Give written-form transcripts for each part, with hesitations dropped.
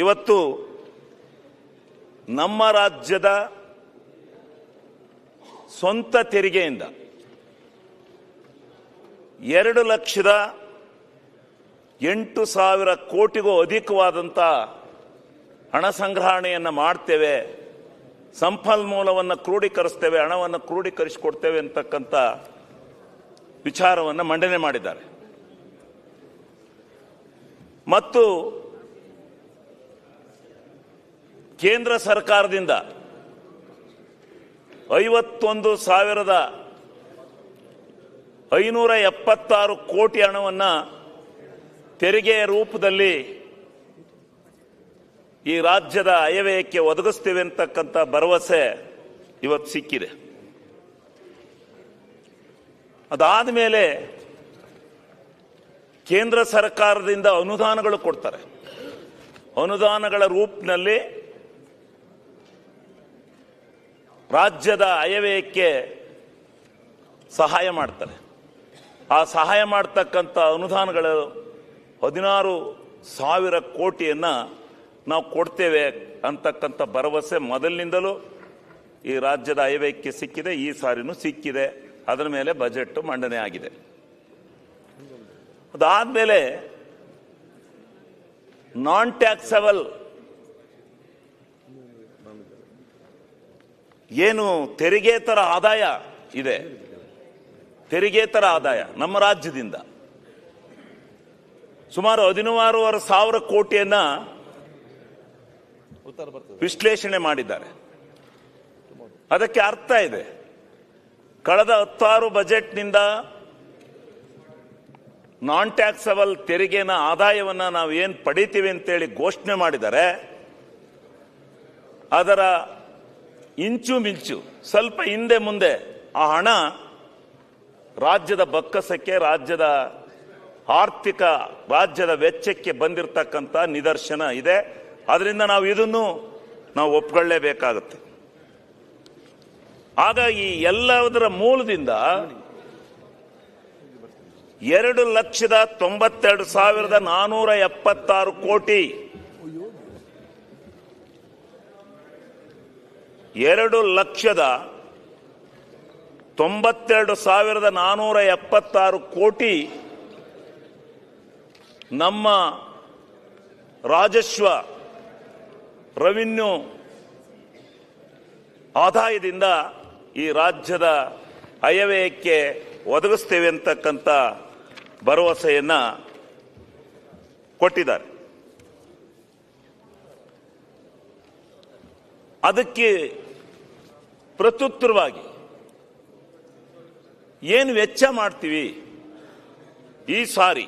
ಇವತ್ತು ನಮ್ಮ ರಾಜ್ಯದ ಸ್ವಂತ ತೆರಿಗೆಯಿಂದ 2,08,000 ಕೋಟಿಗೂ ಅಧಿಕವಾದಂಥ ಹಣ ಸಂಗ್ರಹಣೆಯನ್ನು ಮಾಡ್ತೇವೆ, ಸಂಪನ್ಮೂಲವನ್ನು ಕ್ರೋಢೀಕರಿಸ್ತೇವೆ, ಹಣವನ್ನು ಕ್ರೋಢೀಕರಿಸಿಕೊಡ್ತೇವೆ ಅಂತಕ್ಕಂಥ ವಿಚಾರವನ್ನು ಮಂಡನೆ ಮಾಡಿದ್ದಾರೆ. ಮತ್ತು ಕೇಂದ್ರ ಸರ್ಕಾರದಿಂದ 51,576 ಕೋಟಿ ಹಣವನ್ನು ತೆರಿಗೆಯ ರೂಪದಲ್ಲಿ ಈ ರಾಜ್ಯದ ಆಯವ್ಯಯಕ್ಕೆ ಒದಗಿಸ್ತೇವೆ ಅಂತಕ್ಕಂಥ ಭರವಸೆ ಇವತ್ತು ಸಿಕ್ಕಿದೆ. ಅದಾದ ಮೇಲೆ ಕೇಂದ್ರ ಸರ್ಕಾರದಿಂದ ಅನುದಾನಗಳು ಕೊಡ್ತಾರೆ. ಅನುದಾನಗಳ ರೂಪದಲ್ಲಿ ರಾಜ್ಯದ ಆಯವ್ಯಯಕ್ಕೆ ಸಹಾಯ ಮಾಡ್ತಾರೆ. ಆ ಸಹಾಯ ಮಾಡ್ತಕ್ಕಂಥ ಅನುದಾನಗಳು 16,000 ಕೋಟಿಯನ್ನು ನಾವು ಕೊಡ್ತೇವೆ ಅಂತಕ್ಕಂಥ ಭರವಸೆ ಮೊದಲಿನಿಂದಲೂ ಈ ರಾಜ್ಯದ ಆಯವ್ಯಯಕ್ಕೆ ಸಿಕ್ಕಿದೆ. ಈ ಸಾರಿನೂ ಸಿಕ್ಕಿದೆ. ಅದರ ಮೇಲೆ ಬಜೆಟ್ ಮಂಡನೆ ಆಗಿದೆ. ಅದಾದಮೇಲೆ ನಾನ್ ಟ್ಯಾಕ್ಸಬಲ್ ಏನು ತೆರಿಗೆತರ ಆದಾಯ ಇದೆ, ತೆರಿಗೆತರ ಆದಾಯ ನಮ್ಮ ರಾಜ್ಯದಿಂದ ಸುಮಾರು 16,500 ಕೋಟಿಯನ್ನ ವಿಶ್ಲೇಷಣೆ ಮಾಡಿದ್ದಾರೆ. ಅದಕ್ಕೆ ಅರ್ಥ ಇದೆ. ಕಳೆದ 16 ಬಜೆಟ್ನಿಂದ ನಾನ್ ಟ್ಯಾಕ್ಸಬಲ್ ತೆರಿಗೆನ ಆದಾಯವನ್ನು ನಾವು ಏನು ಪಡಿತೀವಿ ಅಂತೇಳಿ ಘೋಷಣೆ ಮಾಡಿದ್ದಾರೆ. ಅದರ ಇಂಚು ಮಿಂಚು ಸ್ವಲ್ಪ ಹಿಂದೆ ಮುಂದೆ ಆ ಹಣ ರಾಜ್ಯದ ಬೊಕ್ಕಸಕ್ಕೆ, ರಾಜ್ಯದ ಆರ್ಥಿಕ, ರಾಜ್ಯದ ವೆಚ್ಚಕ್ಕೆ ಬಂದಿರತಕ್ಕಂಥ ನಿದರ್ಶನ ಇದೆ. ಅದರಿಂದ ನಾವು ಇದನ್ನು ಒಪ್ಕೊಳ್ಳೇಬೇಕಾಗುತ್ತೆ. ಹಾಗಾಗಿ ಎಲ್ಲದರ ಮೂಲದಿಂದ 2,92,476 ಕೋಟಿ 2,92,476 ಕೋಟಿ ನಮ್ಮ ರಾಜಸ್ವ ರೆವಿನ್ಯೂ ಆದಾಯದಿಂದ ಈ ರಾಜ್ಯದ ಆಯವ್ಯಯಕ್ಕೆ ಒದಗಿಸ್ತೇವೆ ಅಂತಕ್ಕಂಥ ಭರವಸೆಯನ್ನು ಕೊಟ್ಟಿದ್ದಾರೆ. ಅದಕ್ಕೆ ಪ್ರತ್ಯುತ್ತರವಾಗಿ ಏನು ವೆಚ್ಚ ಮಾಡ್ತೀವಿ ಈ ಸಾರಿ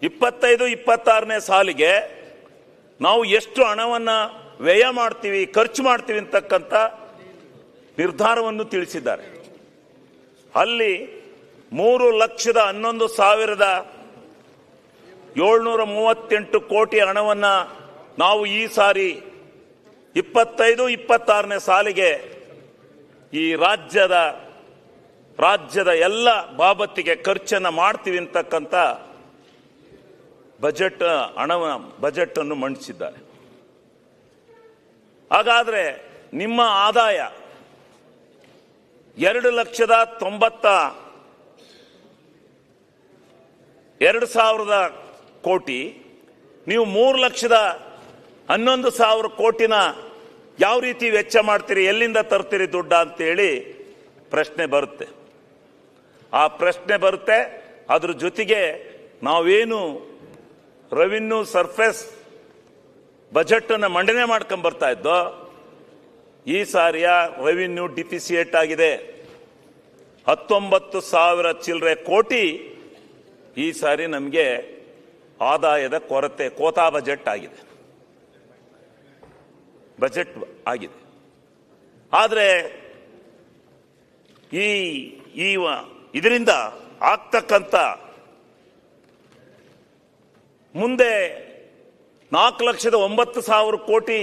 25-26ನೇ ಸಾಲಿಗೆ ನಾವು ಎಷ್ಟು ಹಣವನ್ನು ವ್ಯಯ ಮಾಡ್ತೀವಿ, ಖರ್ಚು ಮಾಡ್ತೀವಿ ಅಂತಕ್ಕಂಥ ನಿರ್ಧಾರವನ್ನು ತಿಳಿಸಿದ್ದಾರೆ. ಅಲ್ಲಿ 3,11,738 ಕೋಟಿ ಹಣವನ್ನು ನಾವು ಈ ಸಾರಿ 25-26ನೇ ಸಾಲಿಗೆ ಈ ರಾಜ್ಯದ ಎಲ್ಲ ಬಾಬತ್ತಿಗೆ ಖರ್ಚನ್ನು ಮಾಡ್ತೀವಿ ಅಂತಕ್ಕಂಥ ಬಜೆಟ್ ಅನ್ನು ಮಂಡಿಸಿದ್ದಾರೆ. ಹಾಗಾದ್ರೆ ನಿಮ್ಮ ಆದಾಯ 2,92,000 ಕೋಟಿ, ನೀವು 3,11,000 ಕೋಟಿನ ಯಾವ ರೀತಿ ವೆಚ್ಚ ಮಾಡ್ತೀರಿ, ಎಲ್ಲಿಂದ ತರ್ತೀರಿ ದುಡ್ಡ ಅಂತೇಳಿ ಪ್ರಶ್ನೆ ಬರುತ್ತೆ. ಆ ಪ್ರಶ್ನೆ ಬರುತ್ತೆ. ಅದ್ರ ಜೊತೆಗೆ ನಾವೇನು ರೆವಿನ್ಯೂ ಸರ್ಫೇಸ್ ಬಜೆಟ್ ಅನ್ನು ಮಂಡನೆ ಮಾಡ್ಕೊಂಡ್ ಬರ್ತಾ ಇದ್ದೋ, ಈ ಸಾರಿಯ ರೆವಿನ್ಯೂ ಡಿಫಿಸಿಯೇಟ್ ಆಗಿದೆ. 19,000 ಚಿಲ್ಲರೆ ಕೋಟಿ ಈ ಸಾರಿ ನಮಗೆ ಆದಾಯದ ಕೊರತೆ, ಕೋತಾ ಬಜೆಟ್ ಆಗಿದೆ, ಬಜೆಟ್ ಆಗಿದೆ. ಆದರೆ ಇದರಿಂದ ಆಗ್ತಕ್ಕಂಥ ಮುಂದೆ 4,09,000 ಕೋಟಿ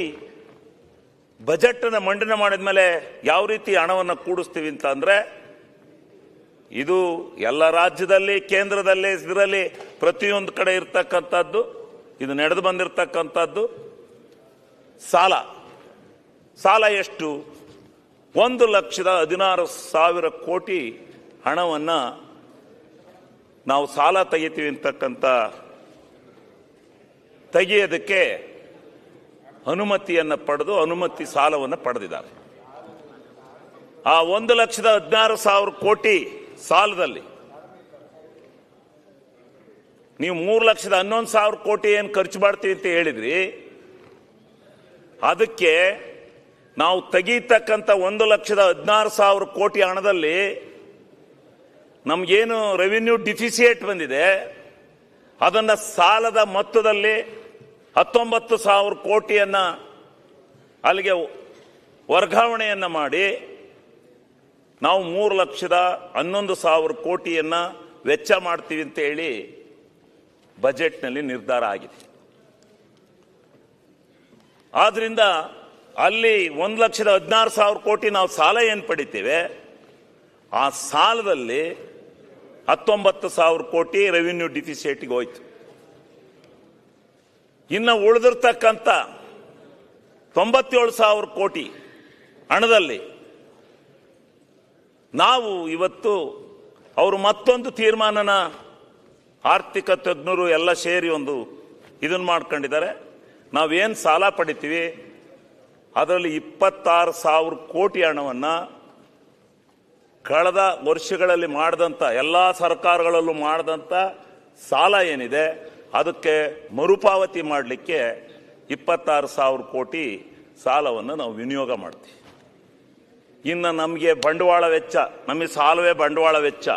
ಬಜೆಟ್ ಅನ್ನು ಮಂಡನೆ ಮಾಡಿದ ಮೇಲೆ ಯಾವ ರೀತಿ ಹಣವನ್ನು ಕೂಡಿಸ್ತೀವಿ ಅಂತ ಅಂದ್ರೆ, ಇದು ಎಲ್ಲ ರಾಜ್ಯದಲ್ಲಿ, ಕೇಂದ್ರದಲ್ಲಿ, ಇದರಲ್ಲಿ ಪ್ರತಿಯೊಂದು ಕಡೆ ಇರ್ತಕ್ಕಂಥದ್ದು, ಇದು ನಡೆದು ಬಂದಿರತಕ್ಕಂಥದ್ದು. ಸಾಲ ಎಷ್ಟು? 1,16,000 ಕೋಟಿ ಹಣವನ್ನು ನಾವು ಸಾಲ ತೆಗಿತೀವಿ ಅಂತಕ್ಕಂಥ ತೆಗೆಯೋದಕ್ಕೆ ಅನುಮತಿಯನ್ನು ಪಡೆದು ಅನುಮತಿ ಸಾಲವನ್ನು ಪಡೆದಿದ್ದಾರೆ. ಆ 1,16,000 ಕೋಟಿ ಸಾಲದಲ್ಲಿ ನೀವು 3,11,000 ಕೋಟಿ ಏನು ಖರ್ಚು ಮಾಡ್ತೀವಿ ಅಂತ ಹೇಳಿದ್ರಿ. ಅದಕ್ಕೆ ನಾವು ತೆಗೀತಕ್ಕಂಥ 1,16,000 ಕೋಟಿ ಹಣದಲ್ಲಿ ನಮಗೇನು ರೆವಿನ್ಯೂ ಡಿಫಿಸಿಯೇಟ್ ಬಂದಿದೆ ಅದನ್ನು ಸಾಲದ ಮೊತ್ತದಲ್ಲಿ 19,000 ಕೋಟಿಯನ್ನು ಅಲ್ಲಿಗೆ ವರ್ಗಾವಣೆಯನ್ನು ಮಾಡಿ ನಾವು 3,11,000 ಕೋಟಿಯನ್ನು ವೆಚ್ಚ ಮಾಡ್ತೀವಿ ಅಂತ ಹೇಳಿ ಬಜೆಟ್ನಲ್ಲಿ ನಿರ್ಧಾರ ಆಗಿದೆ. ಆದ್ರಿಂದ ಅಲ್ಲಿ 1,16,000 ಕೋಟಿ ನಾವು ಸಾಲ ಏನು ಪಡಿತೇವೆ ಆ ಸಾಲದಲ್ಲಿ 19,000 ಕೋಟಿ ರೆವಿನ್ಯೂ ಡಿಫಿಸಿಟ್ಗೆ ಹೋಯ್ತು. ಇನ್ನು ಉಳಿದಿರ್ತಕ್ಕಂಥ 97,000 ಕೋಟಿ ಹಣದಲ್ಲಿ ನಾವು ಇವತ್ತು ಅವರು ಮತ್ತೊಂದು ತೀರ್ಮಾನನ ಆರ್ಥಿಕ ತಜ್ಞರು ಎಲ್ಲ ಸೇರಿ ಒಂದು ಇದನ್ನು ಮಾಡ್ಕೊಂಡಿದ್ದಾರೆ. ನಾವೇನು ಸಾಲ ಪಡಿತೀವಿ ಅದರಲ್ಲಿ 26,000 ಕೋಟಿ ಹಣವನ್ನು ಕಳೆದ ವರ್ಷಗಳಲ್ಲಿ ಮಾಡಿದಂಥ ಎಲ್ಲ ಸರ್ಕಾರಗಳಲ್ಲೂ ಮಾಡಿದಂಥ ಸಾಲ ಏನಿದೆ ಅದಕ್ಕೆ ಮರುಪಾವತಿ ಮಾಡಲಿಕ್ಕೆ 26,000 ಕೋಟಿ ಸಾಲವನ್ನು ನಾವು ವಿನಿಯೋಗ ಮಾಡ್ತೀವಿ. ಇನ್ನು ನಮಗೆ ಬಂಡವಾಳ ವೆಚ್ಚ, ನಮಗೆ ಸಾಲವೇ ಬಂಡವಾಳ ವೆಚ್ಚ,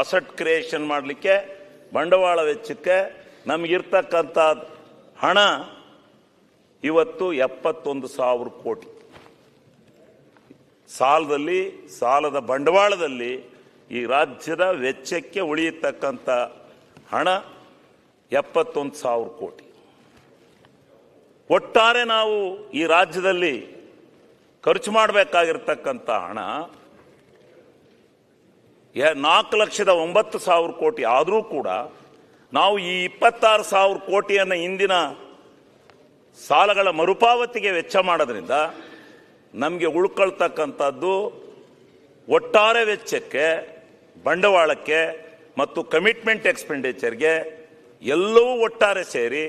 ಅಸೆಟ್ ಕ್ರಿಯೇಷನ್ ಮಾಡಲಿಕ್ಕೆ ಬಂಡವಾಳ ವೆಚ್ಚಕ್ಕೆ ನಮಗಿರ್ತಕ್ಕಂಥ ಹಣ ಇವತ್ತು 71,000 ಕೋಟಿ. ಸಾಲದ ಬಂಡವಾಳದಲ್ಲಿ ಈ ರಾಜ್ಯದ ವೆಚ್ಚಕ್ಕೆ ಉಳಿಯತಕ್ಕಂಥ ಹಣ 71,000 ಕೋಟಿ. ಒಟ್ಟಾರೆ ನಾವು ಈ ರಾಜ್ಯದಲ್ಲಿ ಖರ್ಚು ಮಾಡಬೇಕಾಗಿರ್ತಕ್ಕಂಥ ಹಣ 4,09,000 ಕೋಟಿ. ಆದರೂ ಕೂಡ ನಾವು ಈ 26,000 ಕೋಟಿಯನ್ನು ಇಂದಿನ ಸಾಲಗಳ ಮರುಪಾವತಿಗೆ ವೆಚ್ಚ ಮಾಡೋದ್ರಿಂದ ನಮಗೆ ಉಳ್ಕೊಳ್ತಕ್ಕಂಥದ್ದು ಒಟ್ಟಾರೆ ವೆಚ್ಚಕ್ಕೆ, ಬಂಡವಾಳಕ್ಕೆ ಮತ್ತು ಕಮಿಟ್ಮೆಂಟ್ ಎಕ್ಸ್ಪೆಂಡಿಚರ್ಗೆ ಎಲ್ಲವೂ ಒಟ್ಟಾರೆ ಸೇರಿ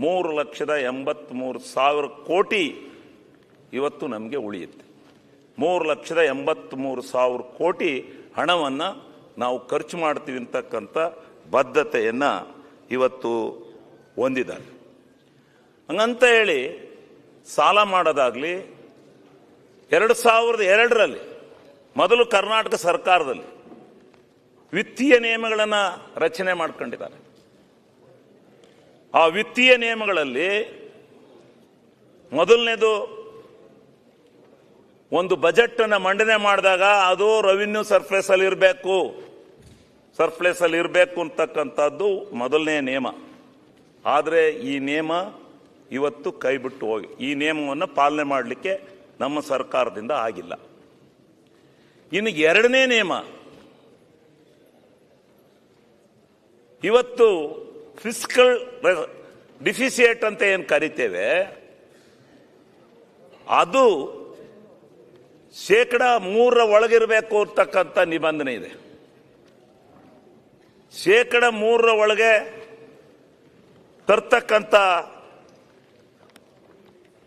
3,83,000 ಕೋಟಿ ಇವತ್ತು ನಮಗೆ ಉಳಿಯುತ್ತೆ. 3,83,000 ಕೋಟಿ ಹಣವನ್ನು ನಾವು ಖರ್ಚು ಮಾಡ್ತೀವಿ ಅಂತಕ್ಕಂಥ ಬದ್ಧತೆಯನ್ನು ಇವತ್ತು ಹೊಂದಿದ್ದಾರೆ. ಹಂಗಂತ ಹೇಳಿ ಸಾಲ ಮಾಡೋದಾಗಲಿ 2002ರಲ್ಲಿ ಮೊದಲು ಕರ್ನಾಟಕ ಸರ್ಕಾರದಲ್ಲಿ ವಿತ್ತೀಯ ನಿಯಮಗಳನ್ನು ರಚನೆ ಮಾಡ್ಕೊಂಡಿದ್ದಾರೆ. ಆ ವಿತ್ತೀಯ ನಿಯಮಗಳಲ್ಲಿ ಮೊದಲನೇದು ಒಂದು ಬಜೆಟ್ ಅನ್ನು ಮಂಡನೆ ಮಾಡಿದಾಗ ಅದು ರೆವಿನ್ಯೂ ಸರ್ಪ್ಲಸ್ ಅಲ್ಲಿ ಇರಬೇಕು ಅಂತಕ್ಕಂಥದ್ದು ಮೊದಲನೇ ನಿಯಮ. ಆದರೆ ಈ ನಿಯಮ ಇವತ್ತು ಕೈಬಿಟ್ಟು ಹೋಗಿ ಈ ನಿಯಮವನ್ನು ಪಾಲನೆ ಮಾಡಲಿಕ್ಕೆ ನಮ್ಮ ಸರ್ಕಾರದಿಂದ ಆಗಿಲ್ಲ. ಇನ್ನು ಎರಡನೇ ನಿಯಮ, ಇವತ್ತು ಫಿಸ್ಕಲ್ ಡಿಫಿಸಿಯೇಟ್ ಅಂತ ಏನು ಕರಿತೇವೆ ಅದು 3% ಒಳಗಿರಬೇಕು ಅಂತಕ್ಕಂಥ ನಿಬಂಧನೆ ಇದೆ. 3% ಒಳಗೆ ತರ್ತಕ್ಕಂಥ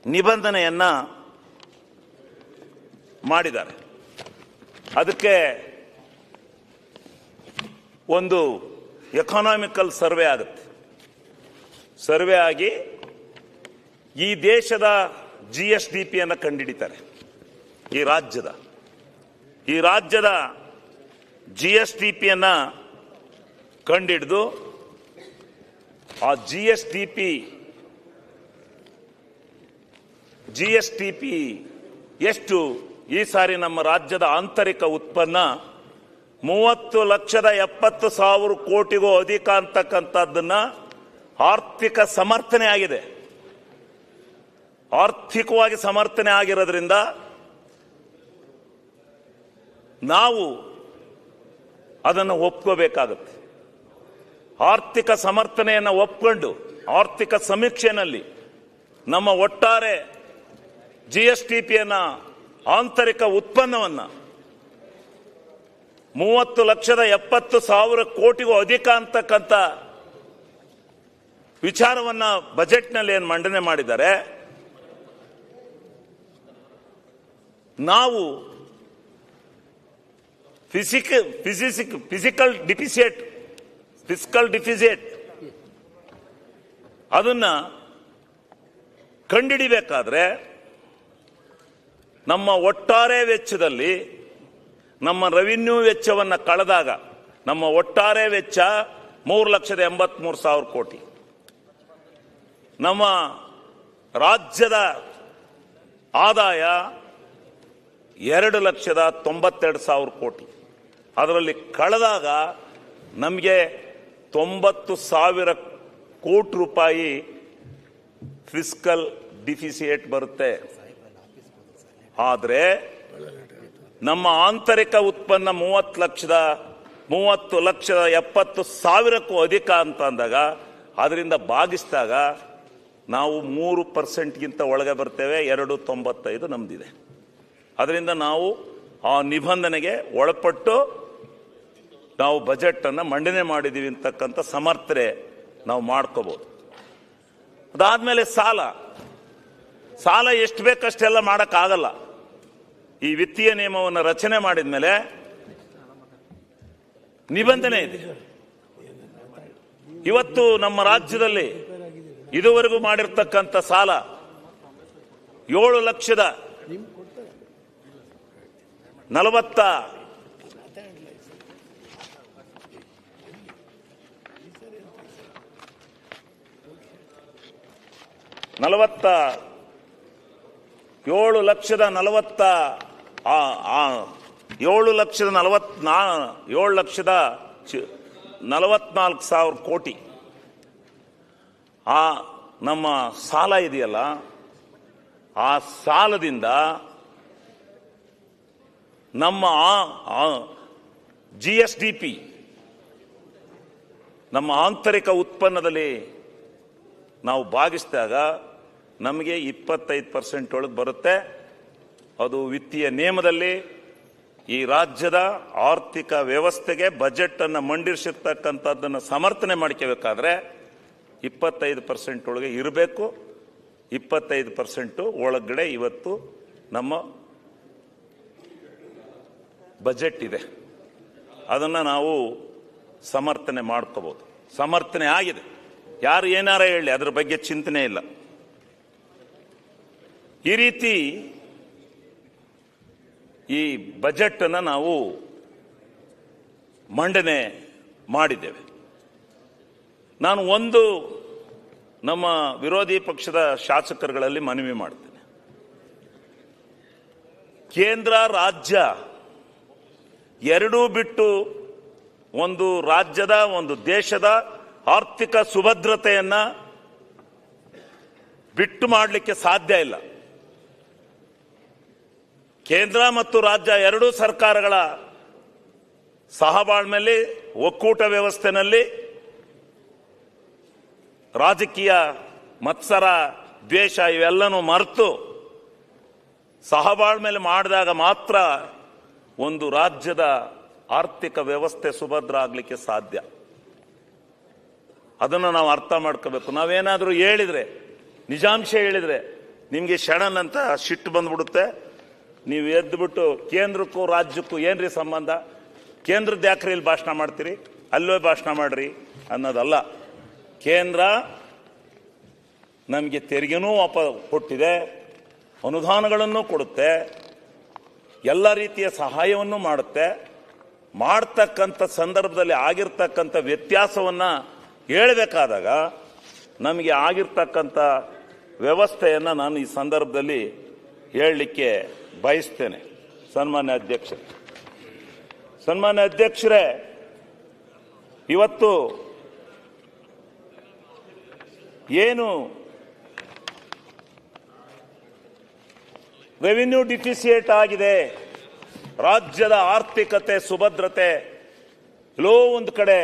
ನಿಬಂಧನೆಯನ್ನ ಮಾಡಿದ್ದಾರೆ. ಅದಕ್ಕೆ ಒಂದು ಎಕಾನಾಮಿಕಲ್ ಸರ್ವೆ ಆಗುತ್ತೆ. ಸರ್ವೆ ಆಗಿ ಈ ದೇಶದ GSDPಯನ್ನು ಕಂಡುಹಿಡಿತಾರೆ. ಈ ರಾಜ್ಯದ GSDPಯನ್ನು ಕಂಡುಹಿಡಿದು ಆ GSDP ಎಷ್ಟು ಈ ಸಾರಿ ನಮ್ಮ ರಾಜ್ಯದ ಆಂತರಿಕ ಉತ್ಪನ್ನ 30,70,000 ಕೋಟಿಗೂ ಅಧಿಕ ಅಂತಕ್ಕಂಥದ್ದನ್ನ ಆರ್ಥಿಕ ಸಮರ್ಥನೆ ಆಗಿದೆ. ಆರ್ಥಿಕವಾಗಿ ಸಮರ್ಥನೆ ಆಗಿರೋದ್ರಿಂದ ನಾವು ಅದನ್ನು ಒಪ್ಕೋಬೇಕಾಗುತ್ತೆ. ಆರ್ಥಿಕ ಸಮರ್ಥನೆಯನ್ನು ಒಪ್ಕೊಂಡು ಆರ್ಥಿಕ ಸಮೀಕ್ಷೆಯಲ್ಲಿ ನಮ್ಮ ಒಟ್ಟಾರೆ GSTPಯನ್ನ ಆಂತರಿಕ ಉತ್ಪನ್ನವನ್ನು 30,70,000 ಕೋಟಿಗೂ ಅಧಿಕ ಅಂತಕ್ಕಂಥ ವಿಚಾರವನ್ನ ಬಜೆಟ್ನಲ್ಲಿ ಏನು ಮಂಡನೆ ಮಾಡಿದ್ದಾರೆ. ನಾವು ಫಿಸಿಕಲ್ ಡಿಫಿಸಿಟ್ ಅದನ್ನ ಕಂಡುಹಿಡಿಬೇಕಾದ್ರೆ ನಮ್ಮ ಒಟ್ಟಾರೆ ವೆಚ್ಚದಲ್ಲಿ ನಮ್ಮ ರೆವಿನ್ಯೂ ವೆಚ್ಚವನ್ನು ಕಳೆದಾಗ ನಮ್ಮ ಒಟ್ಟಾರೆ ವೆಚ್ಚ 3,83,000 ಕೋಟಿ. ನಮ್ಮ ರಾಜ್ಯದ ಆದಾಯ 2,92,000 ಕೋಟಿ. ಅದರಲ್ಲಿ ಕಳೆದಾಗ ನಮಗೆ 90,000 ಕೋಟಿ ರೂಪಾಯಿ ಫಿಸ್ಕಲ್ ಡಿಫಿಸಿಟ್ ಬರುತ್ತೆ. ಆದರೆ ನಮ್ಮ ಆಂತರಿಕ ಉತ್ಪನ್ನ 30,70,000ಕ್ಕೂ ಅಧಿಕ ಅಂತ ಅಂದಾಗ ಅದರಿಂದ ಭಾಗಿಸಿದಾಗ ನಾವು 3%ಗಿಂತ ಒಳಗೆ ಬರ್ತೇವೆ. 2.95 ನಮ್ದಿದೆ. ಅದರಿಂದ ನಾವು ಆ ನಿಬಂಧನೆಗೆ ಒಳಪಟ್ಟು ನಾವು ಬಜೆಟ್ ಅನ್ನು ಮಂಡನೆ ಮಾಡಿದ್ದೀವಿ ಅಂತಕ್ಕಂಥ ಸಮರ್ಥನೆ ನಾವು ಮಾಡ್ಕೋಬಹುದು. ಅದಾದ್ಮೇಲೆ ಸಾಲ ಎಷ್ಟು ಬೇಕಷ್ಟೆಲ್ಲ ಮಾಡೋಕ್ಕಾಗಲ್ಲ. ಈ ವಿತ್ತೀಯ ನಿಯಮವನ್ನು ರಚನೆ ಮಾಡಿದ ಮೇಲೆ ನಿಬಂಧನೆ ಇದೆ. ಇವತ್ತು ನಮ್ಮ ರಾಜ್ಯದಲ್ಲಿ ಇದುವರೆಗೂ ಮಾಡಿರ್ತಕ್ಕಂಥ ಸಾಲ 7,44,000 ಕೋಟಿ ಆ ನಮ್ಮ ಸಾಲ ಇದೆಯಲ್ಲ, ಆ ಸಾಲದಿಂದ ನಮ್ಮ GSDP ನಮ್ಮ ಆಂತರಿಕ ಉತ್ಪನ್ನದಲ್ಲಿ ನಾವು ಭಾಗಿಸಿದಾಗ ನಮಗೆ 25% ಒಳಗೆ ಬರುತ್ತೆ. ಅದು ವಿತ್ತೀಯ ನಿಯಮದಲ್ಲಿ ಈ ರಾಜ್ಯದ ಆರ್ಥಿಕ ವ್ಯವಸ್ಥೆಗೆ ಬಜೆಟ್ ಅನ್ನು ಮಂಡಿಸಿರ್ತಕ್ಕಂಥದ್ದನ್ನು ಸಮರ್ಥನೆ ಮಾಡ್ಕೋಬೇಕಾದ್ರೆ 25% ಒಳಗೆ ಇರಬೇಕು. 25% ಒಳಗಡೆ ಇವತ್ತು ನಮ್ಮ ಬಜೆಟ್ ಇದೆ. ಅದನ್ನು ನಾವು ಸಮರ್ಥನೆ ಮಾಡ್ಕೋಬಹುದು. ಸಮರ್ಥನೆ ಆಗಿದೆ. ಯಾರು ಏನಾರ ಹೇಳಿ ಅದರ ಬಗ್ಗೆ ಚಿಂತನೆ ಇಲ್ಲ. ಈ ರೀತಿ ಈ ಬಜೆಟ್ ಅನ್ನು ನಾವು ಮಂಡನೆ ಮಾಡಿದ್ದೇವೆ. ನಾನು ಒಂದು ನಮ್ಮ ವಿರೋಧಿ ಪಕ್ಷದ ಶಾಸಕರುಗಳಲ್ಲಿ ಮನವಿ ಮಾಡ್ತೇನೆ. ಕೇಂದ್ರ ರಾಜ್ಯ ಎರಡೂ ಬಿಟ್ಟು ಒಂದು ರಾಜ್ಯದ ಒಂದು ದೇಶದ ಆರ್ಥಿಕ ಸುಭದ್ರತೆಯನ್ನ ಬಿಟ್ಟು ಮಾಡಲಿಕ್ಕೆ ಸಾಧ್ಯ ಇಲ್ಲ. ಕೇಂದ್ರ ಮತ್ತು ರಾಜ್ಯ ಎರಡೂ ಸರ್ಕಾರಗಳ ಸಹಬಾಳ್ವೆಯಲ್ಲಿ ಒಕ್ಕೂಟ ವ್ಯವಸ್ಥೆನಲ್ಲಿ ರಾಜಕೀಯ ಮತ್ಸರ ದ್ವೇಷ ಇವೆಲ್ಲನೂ ಮರೆತು ಸಹಬಾಳ್ವೆಯಲ್ಲಿ ಮಾಡಿದಾಗ ಮಾತ್ರ ಒಂದು ರಾಜ್ಯದ ಆರ್ಥಿಕ ವ್ಯವಸ್ಥೆ ಸುಭದ್ರ ಆಗಲಿಕ್ಕೆ ಸಾಧ್ಯ. ಅದನ್ನು ನಾವು ಅರ್ಥ ಮಾಡ್ಕೋಬೇಕು. ನಾವೇನಾದರೂ ಹೇಳಿದ್ರೆ, ನಿಜಾಂಶ ಹೇಳಿದ್ರೆ ನಿಮಗೆ ಶಣನ್ ಅಂತ ಸಿಟ್ಟು ಬಂದ್ಬಿಡುತ್ತೆ. ನೀವು ಎದ್ದುಬಿಟ್ಟು ಕೇಂದ್ರಕ್ಕೂ ರಾಜ್ಯಕ್ಕೂ ಏನ್ರಿ ಸಂಬಂಧ, ಕೇಂದ್ರದ ಯಾಕ್ರಿ ಇಲ್ಲಿ ಭಾಷಣ ಮಾಡ್ತೀರಿ, ಅಲ್ಲೋ ಭಾಷಣ ಮಾಡ್ರಿ ಅನ್ನೋದಲ್ಲ. ಕೇಂದ್ರ ನಮಗೆ ತೆರಿಗೆನೂ ಕೊಟ್ಟಿದೆ, ಅನುದಾನಗಳನ್ನು ಕೊಡುತ್ತೆ, ಎಲ್ಲ ರೀತಿಯ ಸಹಾಯವನ್ನು ಮಾಡುತ್ತೆ. ಮಾಡ್ತಕ್ಕಂಥ ಸಂದರ್ಭದಲ್ಲಿ ಆಗಿರ್ತಕ್ಕಂಥ ವ್ಯತ್ಯಾಸವನ್ನು ಹೇಳಬೇಕಾದಾಗ ನಮಗೆ ಆಗಿರ್ತಕ್ಕಂಥ ವ್ಯವಸ್ಥೆಯನ್ನು ನಾನು ಈ ಸಂದರ್ಭದಲ್ಲಿ ಹೇಳಲಿಕ್ಕೆ ಬಯಸ್ತೇನೆ. ಸನ್ಮಾನ್ಯ ಅಧ್ಯಕ್ಷರೇ, ಇವತ್ತು ಏನು ರೆವಿನ್ಯೂ ಡಿಫಿಸಿಟ್ ಆಗಿದೆ, ರಾಜ್ಯದ ಆರ್ಥಿಕತೆ ಸುಭದ್ರತೆ ಎಲ್ಲೋ ಒಂದು ಕಡೆ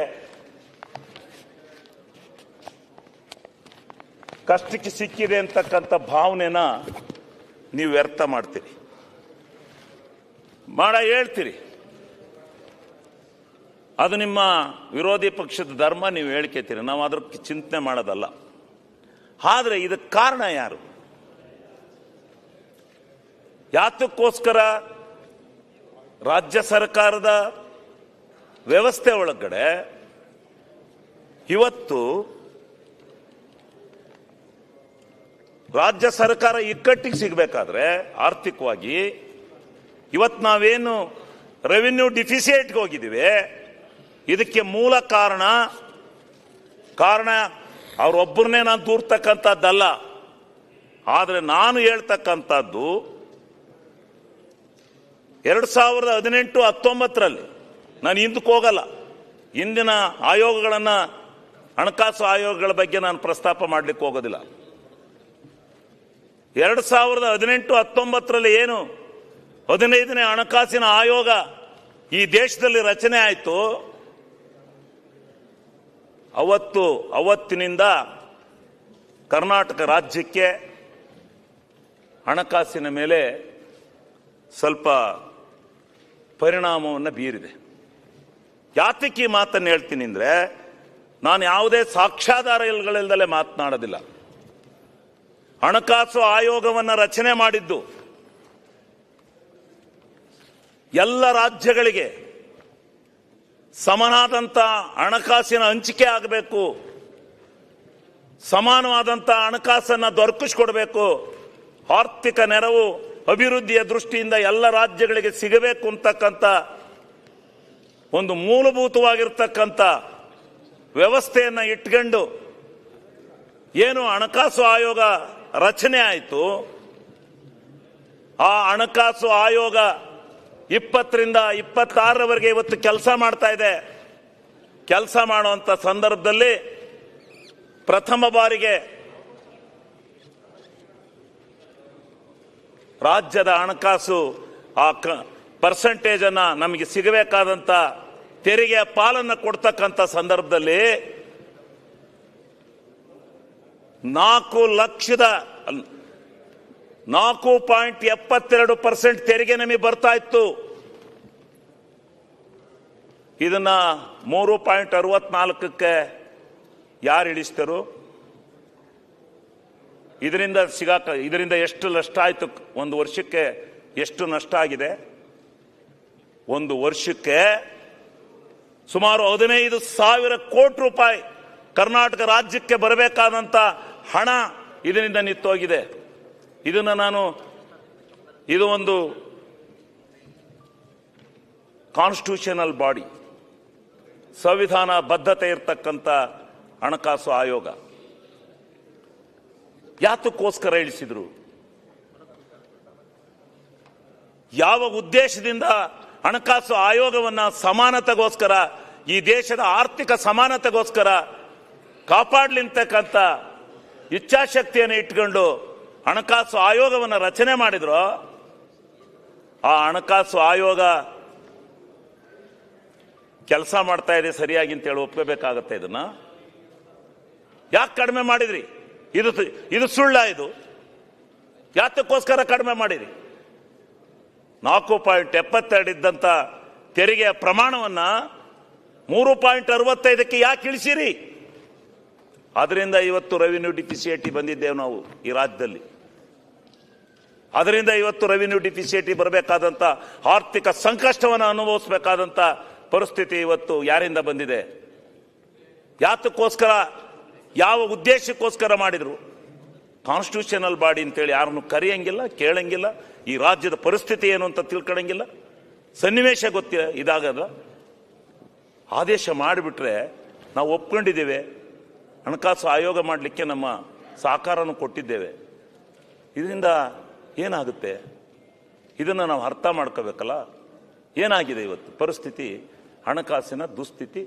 ಕಷ್ಟಕ್ಕೆ ಸಿಕ್ಕಿದೆ ಅಂತಕ್ಕಂಥ ಭಾವನೆನ ನೀವು ವ್ಯರ್ಥ ಮಾಡ್ತೀರಿ, ಹೇಳ್ತೀರಿ. ಅದು ನಿಮ್ಮ ವಿರೋಧಿ ಪಕ್ಷದ ಧರ್ಮ, ನೀವು ಹೇಳ್ಕೇತೀರಿ. ನಾವು ಅದ್ರ ಚಿಂತನೆ ಮಾಡೋದಲ್ಲ. ಆದರೆ ಇದಕ್ಕೆ ಕಾರಣ ಯಾರು? ಯಾತಕ್ಕೋಸ್ಕರ ರಾಜ್ಯ ಸರ್ಕಾರದ ವ್ಯವಸ್ಥೆ ಒಳಗಡೆ ಇವತ್ತು ರಾಜ್ಯ ಸರ್ಕಾರ ಇಕ್ಕಟ್ಟಿಗೆ ಸಿಗಬೇಕಾದ್ರೆ ಆರ್ಥಿಕವಾಗಿ ಇವತ್ತು ನಾವೇನು ರೆವಿನ್ಯೂ ಡಿಫಿಸಿಟ್ಗೆ ಹೋಗಿದ್ದೀವಿ, ಇದಕ್ಕೆ ಮೂಲ ಕಾರಣ ಅವರೊಬ್ಬರನ್ನೇ ನಾನು ದೂರ್ತಕ್ಕಂಥದ್ದಲ್ಲ. ಆದರೆ ನಾನು ಹೇಳ್ತಕ್ಕಂಥದ್ದು 2018-19 ನಾನು ಹಿಂದಕ್ಕೆ ಹೋಗಲ್ಲ. ಇಂದಿನ ಆಯೋಗಗಳನ್ನು, ಹಣಕಾಸು ಆಯೋಗಗಳ ಬಗ್ಗೆ ನಾನು ಪ್ರಸ್ತಾಪ ಮಾಡಲಿಕ್ಕೆ ಹೋಗೋದಿಲ್ಲ. 2018-19 ಏನು 15ನೇ ಹಣಕಾಸಿನ ಆಯೋಗ ಈ ದೇಶದಲ್ಲಿ ರಚನೆ ಆಯಿತು, ಅವತ್ತಿನಿಂದ ಕರ್ನಾಟಕ ರಾಜ್ಯಕ್ಕೆ ಹಣಕಾಸಿನ ಮೇಲೆ ಸ್ವಲ್ಪ ಪರಿಣಾಮವನ್ನು ಬೀರಿದೆ. ಯಾತಕ್ಕೆ ಈ ಮಾತನ್ನು ಹೇಳ್ತೀನಿ ಅಂದರೆ, ನಾನು ಯಾವುದೇ ಸಾಕ್ಷ್ಯಾಧಾರಗಳಿಲ್ಲದಲೇ ಮಾತನಾಡೋದಿಲ್ಲ. ಹಣಕಾಸು ಆಯೋಗವನ್ನು ರಚನೆ ಮಾಡಿದ್ದು ಎಲ್ಲ ರಾಜ್ಯಗಳಿಗೆ ಸಮನಾದಂಥ ಹಣಕಾಸಿನ ಹಂಚಿಕೆ ಆಗಬೇಕು, ಸಮಾನವಾದಂಥ ಹಣಕಾಸನ್ನು ದೊರಕಿಸ್ಕೊಡ್ಬೇಕು, ಆರ್ಥಿಕ ನೆರವು ಅಭಿವೃದ್ಧಿಯ ದೃಷ್ಟಿಯಿಂದ ಎಲ್ಲ ರಾಜ್ಯಗಳಿಗೆ ಸಿಗಬೇಕು ಅಂತಕ್ಕಂಥ ಒಂದು ಮೂಲಭೂತವಾಗಿರ್ತಕ್ಕಂಥ ವ್ಯವಸ್ಥೆಯನ್ನು ಇಟ್ಕೊಂಡು ಏನು ಹಣಕಾಸು ಆಯೋಗ ರಚನೆ ಆಯಿತು, ಆ ಹಣಕಾಸು ಆಯೋಗ 20ರಿಂದ 26ರವರೆಗೆ ಇವತ್ತು ಕೆಲಸ ಮಾಡ್ತಾ ಇದೆ. ಕೆಲಸ ಮಾಡುವಂಥ ಸಂದರ್ಭದಲ್ಲಿ ಪ್ರಥಮ ಬಾರಿಗೆ ರಾಜ್ಯದ ಹಣಕಾಸು ಆ ಪರ್ಸೆಂಟೇಜ್ ಅನ್ನ ನಮಗೆ ಸಿಗಬೇಕಾದಂತ ತೆರಿಗೆಯ ಪಾಲನ್ನು ಕೊಡ್ತಕ್ಕಂಥ ಸಂದರ್ಭದಲ್ಲಿ 4.72% ತೆರಿಗೆ ನಮಗೆ ಬರ್ತಾ ಇತ್ತು. ಇದನ್ನ 3.64ಕ್ಕೆ ಯಾರು ಇಳಿಸ್ತರು? ಇದರಿಂದ ಎಷ್ಟು ನಷ್ಟ ಆಯ್ತು? ಒಂದು ವರ್ಷಕ್ಕೆ ಎಷ್ಟು ನಷ್ಟ ಆಗಿದೆ? ಒಂದು ವರ್ಷಕ್ಕೆ ಸುಮಾರು 15,000 ಕೋಟಿ ರೂಪಾಯಿ ಕರ್ನಾಟಕ ರಾಜ್ಯಕ್ಕೆ ಬರಬೇಕಾದಂತ ಹಣ ಇದರಿಂದ ನಿಂತೋಗಿದೆ. ಇದು ಒಂದು ಕಾನ್ಸ್ಟಿಟ್ಯೂಷನಲ್ ಬಾಡಿ, ಸಂವಿಧಾನ ಬದ್ಧತೆ ಇರತಕ್ಕಂಥ ಹಣಕಾಸು ಆಯೋಗ. ಯಾತಕ್ಕೋಸ್ಕರ ಇಳಿಸಿದ್ರು? ಯಾವ ಉದ್ದೇಶದಿಂದ ಹಣಕಾಸು ಆಯೋಗವನ್ನ ಸಮಾನತೆಗೋಸ್ಕರ, ಈ ದೇಶದ ಆರ್ಥಿಕ ಸಮಾನತೆಗೋಸ್ಕರ ಕಾಪಾಡಲಿಂತಕ್ಕಂಥ ಇಚ್ಛಾಶಕ್ತಿಯನ್ನು ಇಟ್ಕೊಂಡು ಹಣಕಾಸು ಆಯೋಗವನ್ನು ರಚನೆ ಮಾಡಿದ್ರು. ಆ ಹಣಕಾಸು ಆಯೋಗ ಕೆಲಸ ಮಾಡ್ತಾ ಇದೆ ಸರಿಯಾಗಿ ಅಂತೇಳಿ ಒಪ್ಕೋಬೇಕಾಗತ್ತೆ. ಇದನ್ನ ಯಾಕೆ ಕಡಿಮೆ ಮಾಡಿದ್ರಿ? ಇದು ಸುಳ್ಳ? ಇದು ಯಾತಕ್ಕೋಸ್ಕರ ಕಡಿಮೆ ಮಾಡಿರಿ? 4.72 ಇದ್ದಂತ ತೆರಿಗೆಯ ಪ್ರಮಾಣವನ್ನ 3.65ಕ್ಕೆ ಯಾಕೆ ಇಳಿಸಿರಿ? ಅದರಿಂದ ಇವತ್ತು ರೆವಿನ್ಯೂ ಡಿಫಿಸಿಯಟಿ ಬಂದಿದ್ದೇವೆ ನಾವು ಈ ರಾಜ್ಯದಲ್ಲಿ. ಅದರಿಂದ ಇವತ್ತು ರೆವಿನ್ಯೂ ಡಿಫಿಸಿಯಟಿ ಬರಬೇಕಾದಂತ ಆರ್ಥಿಕ ಸಂಕಷ್ಟವನ್ನು ಅನುಭವಿಸಬೇಕಾದಂತ ಪರಿಸ್ಥಿತಿ ಇವತ್ತು ಯಾರಿಂದ ಬಂದಿದೆ? ಯಾತಕ್ಕೋಸ್ಕರ, ಯಾವ ಉದ್ದೇಶಕ್ಕೋಸ್ಕರ ಮಾಡಿದ್ರು? ಕಾನ್ಸ್ಟಿಟ್ಯೂಷನಲ್ ಬಾಡಿ ಅಂತೇಳಿ ಯಾರನ್ನು ಕರೆಯಂಗಿಲ್ಲ, ಕೇಳಂಗಿಲ್ಲ, ಈ ರಾಜ್ಯದ ಪರಿಸ್ಥಿತಿ ಏನು ಅಂತ ತಿಳ್ಕೊಳಂಗಿಲ್ಲ, ಸನ್ನಿವೇಶ ಗೊತ್ತಿಲ್ಲ, ಇದಾಗದ ಆದೇಶ ಮಾಡಿಬಿಟ್ರೆ ನಾವು ಒಪ್ಕೊಂಡಿದ್ದೇವೆ, ಹಣಕಾಸು ಆಯೋಗ ಮಾಡಲಿಕ್ಕೆ ನಮ್ಮ ಸಹಕಾರವನ್ನು ಕೊಟ್ಟಿದ್ದೇವೆ. ಇದರಿಂದ ಏನಾಗುತ್ತೆ? ಇದನ್ನು ನಾವು ಅರ್ಥ ಮಾಡ್ಕೋಬೇಕಲ್ಲ. ಏನಾಗಿದೆ ಇವತ್ತು ಪರಿಸ್ಥಿತಿ? ಹಣಕಾಸಿನ ದುಸ್ಥಿತಿ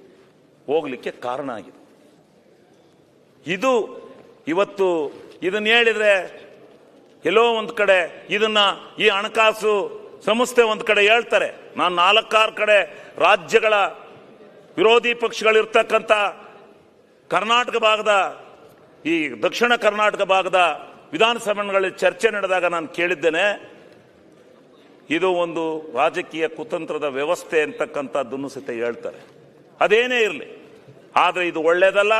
ಹೋಗ್ಲಿಕ್ಕೆ ಕಾರಣ ಆಗಿದೆ. ಇದು ಇವತ್ತು ಇದನ್ನ ಹೇಳಿದ್ರೆ ಎಲ್ಲೋ ಒಂದು ಕಡೆ ಈ ಹಣಕಾಸು ಸಂಸ್ಥೆ ಒಂದು ಕಡೆ ಹೇಳ್ತಾರೆ, ನಾನು 4-6 ಕಡೆ ರಾಜ್ಯಗಳ ವಿರೋಧಿ ಪಕ್ಷಗಳಿರ್ತಕ್ಕಂಥ ಕರ್ನಾಟಕ ಭಾಗದ, ಈ ದಕ್ಷಿಣ ಕರ್ನಾಟಕ ಭಾಗದ ವಿಧಾನಸಭೆಗಳಲ್ಲಿ ಚರ್ಚೆ ನಡೆದಾಗ ನಾನು ಕೇಳಿದ್ದೇನೆ, ಇದು ಒಂದು ರಾಜಕೀಯ ಕುತಂತ್ರದ ವ್ಯವಸ್ಥೆ ಅಂತಕ್ಕಂಥದ್ದನ್ನು ಸಹಿತ ಹೇಳ್ತಾರೆ. ಅದೇನೇ ಇರಲಿ, ಆದರೆ ಇದು ಒಳ್ಳೆಯದಲ್ಲ.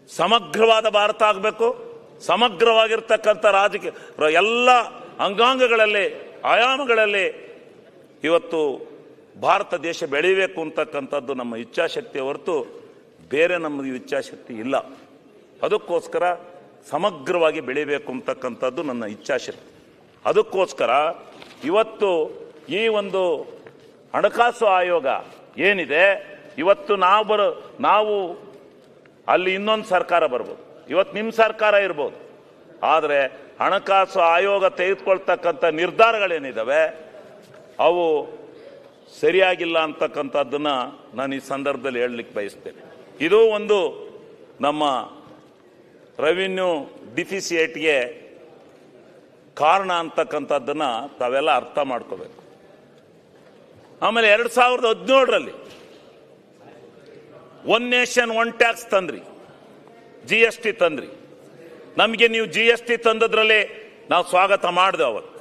ಸಮಗ್ರವಾದ ಭಾರತ ಆಗಬೇಕು. ಸಮಗ್ರವಾಗಿರ್ತಕ್ಕಂಥ ರಾಜಕೀಯ ಎಲ್ಲ ಅಂಗಾಂಗಗಳಲ್ಲಿ, ಆಯಾಮಗಳಲ್ಲಿ ಇವತ್ತು ಭಾರತ ದೇಶ ಬೆಳೀಬೇಕು ಅಂತಕ್ಕಂಥದ್ದು ನಮ್ಮ ಇಚ್ಛಾಶಕ್ತಿ ಹೊರತು ಬೇರೆ ನಮಗೆ ಇಚ್ಛಾಶಕ್ತಿ ಇಲ್ಲ. ಅದಕ್ಕೋಸ್ಕರ ಸಮಗ್ರವಾಗಿ ಬೆಳೀಬೇಕು ಅಂತಕ್ಕಂಥದ್ದು ನನ್ನ ಇಚ್ಛಾಶಕ್ತಿ. ಅದಕ್ಕೋಸ್ಕರ ಇವತ್ತು ಈ ಒಂದು ಹಣಕಾಸು ಆಯೋಗ ಏನಿದೆ, ಇವತ್ತು ನಾವು ಅಲ್ಲಿ ಇನ್ನೊಂದು ಸರ್ಕಾರ ಬರ್ಬೋದು, ಇವತ್ತು ನಿಮ್ಮ ಸರ್ಕಾರ ಇರ್ಬೋದು, ಆದರೆ ಹಣಕಾಸು ಆಯೋಗ ತೆಗೆದುಕೊಳ್ತಕ್ಕಂಥ ನಿರ್ಧಾರಗಳೇನಿದ್ದಾವೆ ಅವು ಸರಿಯಾಗಿಲ್ಲ ಅಂತಕ್ಕಂಥದ್ದನ್ನು ನಾನು ಈ ಸಂದರ್ಭದಲ್ಲಿ ಹೇಳಲಿಕ್ಕೆ ಬಯಸ್ತೇನೆ. ಇದು ಒಂದು ನಮ್ಮ ರೆವಿನ್ಯೂ ಡಿಫಿಸಿಯೇಟ್ಗೆ ಕಾರಣ ಅಂತಕ್ಕಂಥದ್ದನ್ನು ತಾವೆಲ್ಲ ಅರ್ಥ ಮಾಡ್ಕೋಬೇಕು. ಆಮೇಲೆ 2017ರಲ್ಲಿ ಒನ್ ನೇಷನ್ ಒನ್ ಟ್ಯಾಕ್ಸ್ ತಂದ್ರಿ, GST ತಂದ್ರಿ. ನಮಗೆ ನೀವು GST ತಂದದ್ರಲ್ಲಿ ನಾವು ಸ್ವಾಗತ ಮಾಡಿದೆ ಅವತ್ತು.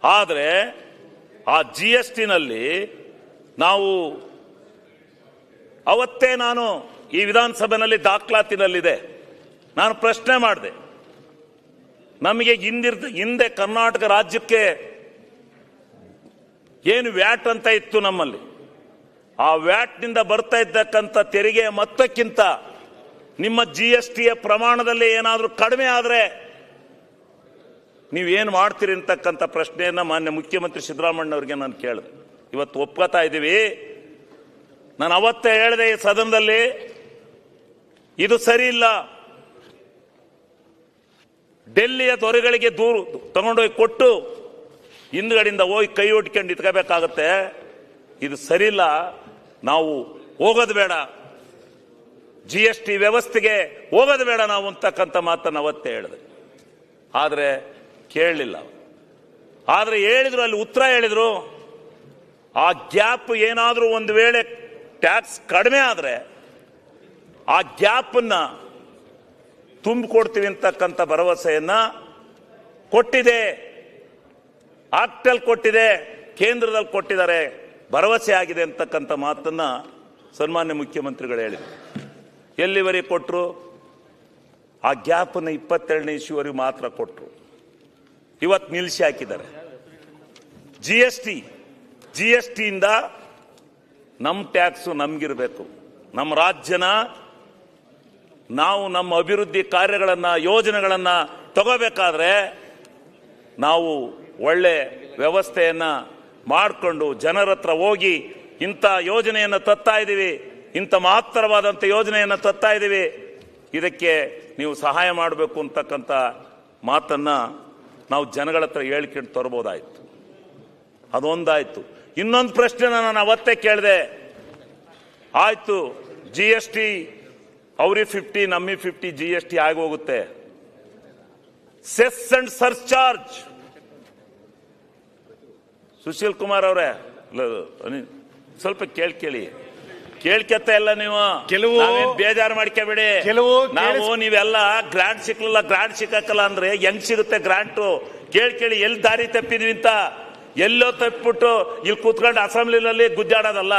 ಆದರೆ ಆ GSTನಲ್ಲಿ ನಾವು ಅವತ್ತೇ ನಾನು ಈ ವಿಧಾನಸಭೆಯಲ್ಲಿ ದಾಖಲಾತಿನಲ್ಲಿದೆ, ನಾನು ಪ್ರಶ್ನೆ ಮಾಡಿದೆ, ನಮಗೆ ಹಿಂದೆ ಕರ್ನಾಟಕ ರಾಜ್ಯಕ್ಕೆ ಏನು ವ್ಯಾಟ್ ಅಂತ ಇತ್ತು ನಮ್ಮಲ್ಲಿ, ಆ ವ್ಯಾಟ್ನಿಂದ ಬರ್ತಾ ಇದ್ದಕ್ಕಂಥ ತೆರಿಗೆಯ ಮೊತ್ತಕ್ಕಿಂತ ನಿಮ್ಮ GSTಯ ಪ್ರಮಾಣದಲ್ಲಿ ಏನಾದರೂ ಕಡಿಮೆ ಆದರೆ ನೀವೇನು ಮಾಡ್ತೀರಿ ಅಂತಕ್ಕಂಥ ಪ್ರಶ್ನೆಯನ್ನು ಮಾನ್ಯ ಮುಖ್ಯಮಂತ್ರಿ ಸಿದ್ದರಾಮಯ್ಯನವರಿಗೆ ನಾನು ಕೇಳಿದೆ. ಇವತ್ತು ಒಪ್ಕೋತಾ ಇದ್ದೀವಿ. ನಾನು ಅವತ್ತೇ ಹೇಳಿದೆ ಈ ಸದನದಲ್ಲಿ, ಇದು ಸರಿ ಇಲ್ಲ. ಡೆಲ್ಲಿಯ ದೊರೆಗಳಿಗೆ ದೂರು ತಗೊಂಡೋಗಿ ಕೊಟ್ಟು ಹಿಂದ್ಗಡೆಯಿಂದ ಹೋಗಿ ಕೈ ಒಟ್ಕೊಂಡು ಇಟ್ಕೋಬೇಕಾಗತ್ತೆ. ಇದು ಸರಿಯಿಲ್ಲ, ನಾವು ಹೋಗೋದು ಬೇಡ, GST ವ್ಯವಸ್ಥೆಗೆ ಹೋಗೋದು ಬೇಡ ನಾವು ಅಂತಕ್ಕಂಥ ಮಾತನ್ನು ಅವತ್ತೇ ಹೇಳಿದೆ. ಆದರೆ ಕೇಳಲಿಲ್ಲ. ಆದರೆ ಹೇಳಿದ್ರು, ಅಲ್ಲಿ ಉತ್ತರ ಹೇಳಿದ್ರು, ಆ ಗ್ಯಾಪ್ ಏನಾದರೂ ಒಂದು ವೇಳೆ ಟ್ಯಾಕ್ಸ್ ಕಡಿಮೆ ಆದರೆ ಆ ಗ್ಯಾಪನ್ನು ತುಂಬಿಕೊಡ್ತೀವಿ ಅಂತಕ್ಕಂಥ ಭರವಸೆಯನ್ನ ಕೊಟ್ಟಿದೆ. ಆಕ್ಟಲ್ಲಿ ಕೊಟ್ಟಿದೆ, ಕೇಂದ್ರದಲ್ಲಿ ಕೊಟ್ಟಿದ್ದಾರೆ, ಭರವಸೆ ಆಗಿದೆ ಅಂತಕ್ಕಂಥ ಮಾತನ್ನ ಸನ್ಮಾನ್ಯ ಮುಖ್ಯಮಂತ್ರಿಗಳು ಹೇಳಿದರು. ಎಲ್ಲಿವರೆಗೆ ಕೊಟ್ಟರು? ಆ ಗ್ಯಾಪನ್ನು 22ನೇ ಇಸ್ವಿವರೆಗೆ ಮಾತ್ರ ಕೊಟ್ಟರು. ಇವತ್ತು ನಿಲ್ಲಿಸಿ ಹಾಕಿದ್ದಾರೆ. GSTಯಿಂದ ನಮ್ಮ ಟ್ಯಾಕ್ಸು ನಮಗಿರಬೇಕು. ನಮ್ಮ ರಾಜ್ಯನ ನಾವು ನಮ್ಮ ಅಭಿವೃದ್ಧಿ ಕಾರ್ಯಗಳನ್ನು, ಯೋಜನೆಗಳನ್ನು ತಗೋಬೇಕಾದ್ರೆ ನಾವು ಒಳ್ಳೆ ವ್ಯವಸ್ಥೆಯನ್ನು ಮಾಡಿಕೊಂಡು ಜನರ ಹತ್ರ ಹೋಗಿ ಇಂಥ ಯೋಜನೆಯನ್ನು ತರ್ತಾ ಇದ್ದೀವಿ, ಇಂಥ ಮಹತ್ತರವಾದಂಥ ಯೋಜನೆಯನ್ನು ತರ್ತಾ ಇದ್ದೀವಿ, ಇದಕ್ಕೆ ನೀವು ಸಹಾಯ ಮಾಡಬೇಕು ಅಂತಕ್ಕಂಥ ಮಾತನ್ನು ನಾವು ಜನಗಳ ಹತ್ರ ಹೇಳ್ಕೊಂಡು ತರಬಹುದಾಯಿತು. ಅದೊಂದಾಯಿತು. ಇನ್ನೊಂದು ಪ್ರಶ್ನೆ ನಾನು ಅವತ್ತೇ ಕೇಳಿದೆ, ಆಯಿತು GST ಅವ್ರಿಗೆ 50 ನಮಗೆ 50 GST ಆಗಿ ಹೋಗುತ್ತೆ, cess and surcharge. Sushil Kumar ಅವರೇ ಸ್ವಲ್ಪ ಕೇಳ್ಕತ್ತ ಎಲ್ಲ ನೀವು ಕೆಲವು ಬೇಜಾರು ಮಾಡ್ಕೋಬೇಡಿ. ನಾವು ನೀವೆಲ್ಲ ಗ್ರಾಂಟ್ ಸಿಕ್ಲಿಲ್ಲ, ಗ್ರಾಂಟ್ ಸಿಕ್ಕಲ್ಲ ಅಂದ್ರೆ ಹೆಂಗ್ ಸಿಗುತ್ತೆ ಗ್ರಾಂಟು? ಕೇಳಿ ಎಲ್ಲಿ ದಾರಿ ತಪ್ಪಿದ್ವಿ ಅಂತ. ಎಲ್ಲೋ ತಪ್ಪಿಬಿಟ್ಟು ಇಲ್ಲಿ ಕೂತ್ಕೊಂಡು ಅಸೆಂಬ್ಲಿನಲ್ಲಿ ಗುದ್ದಾಡೋದಲ್ಲ.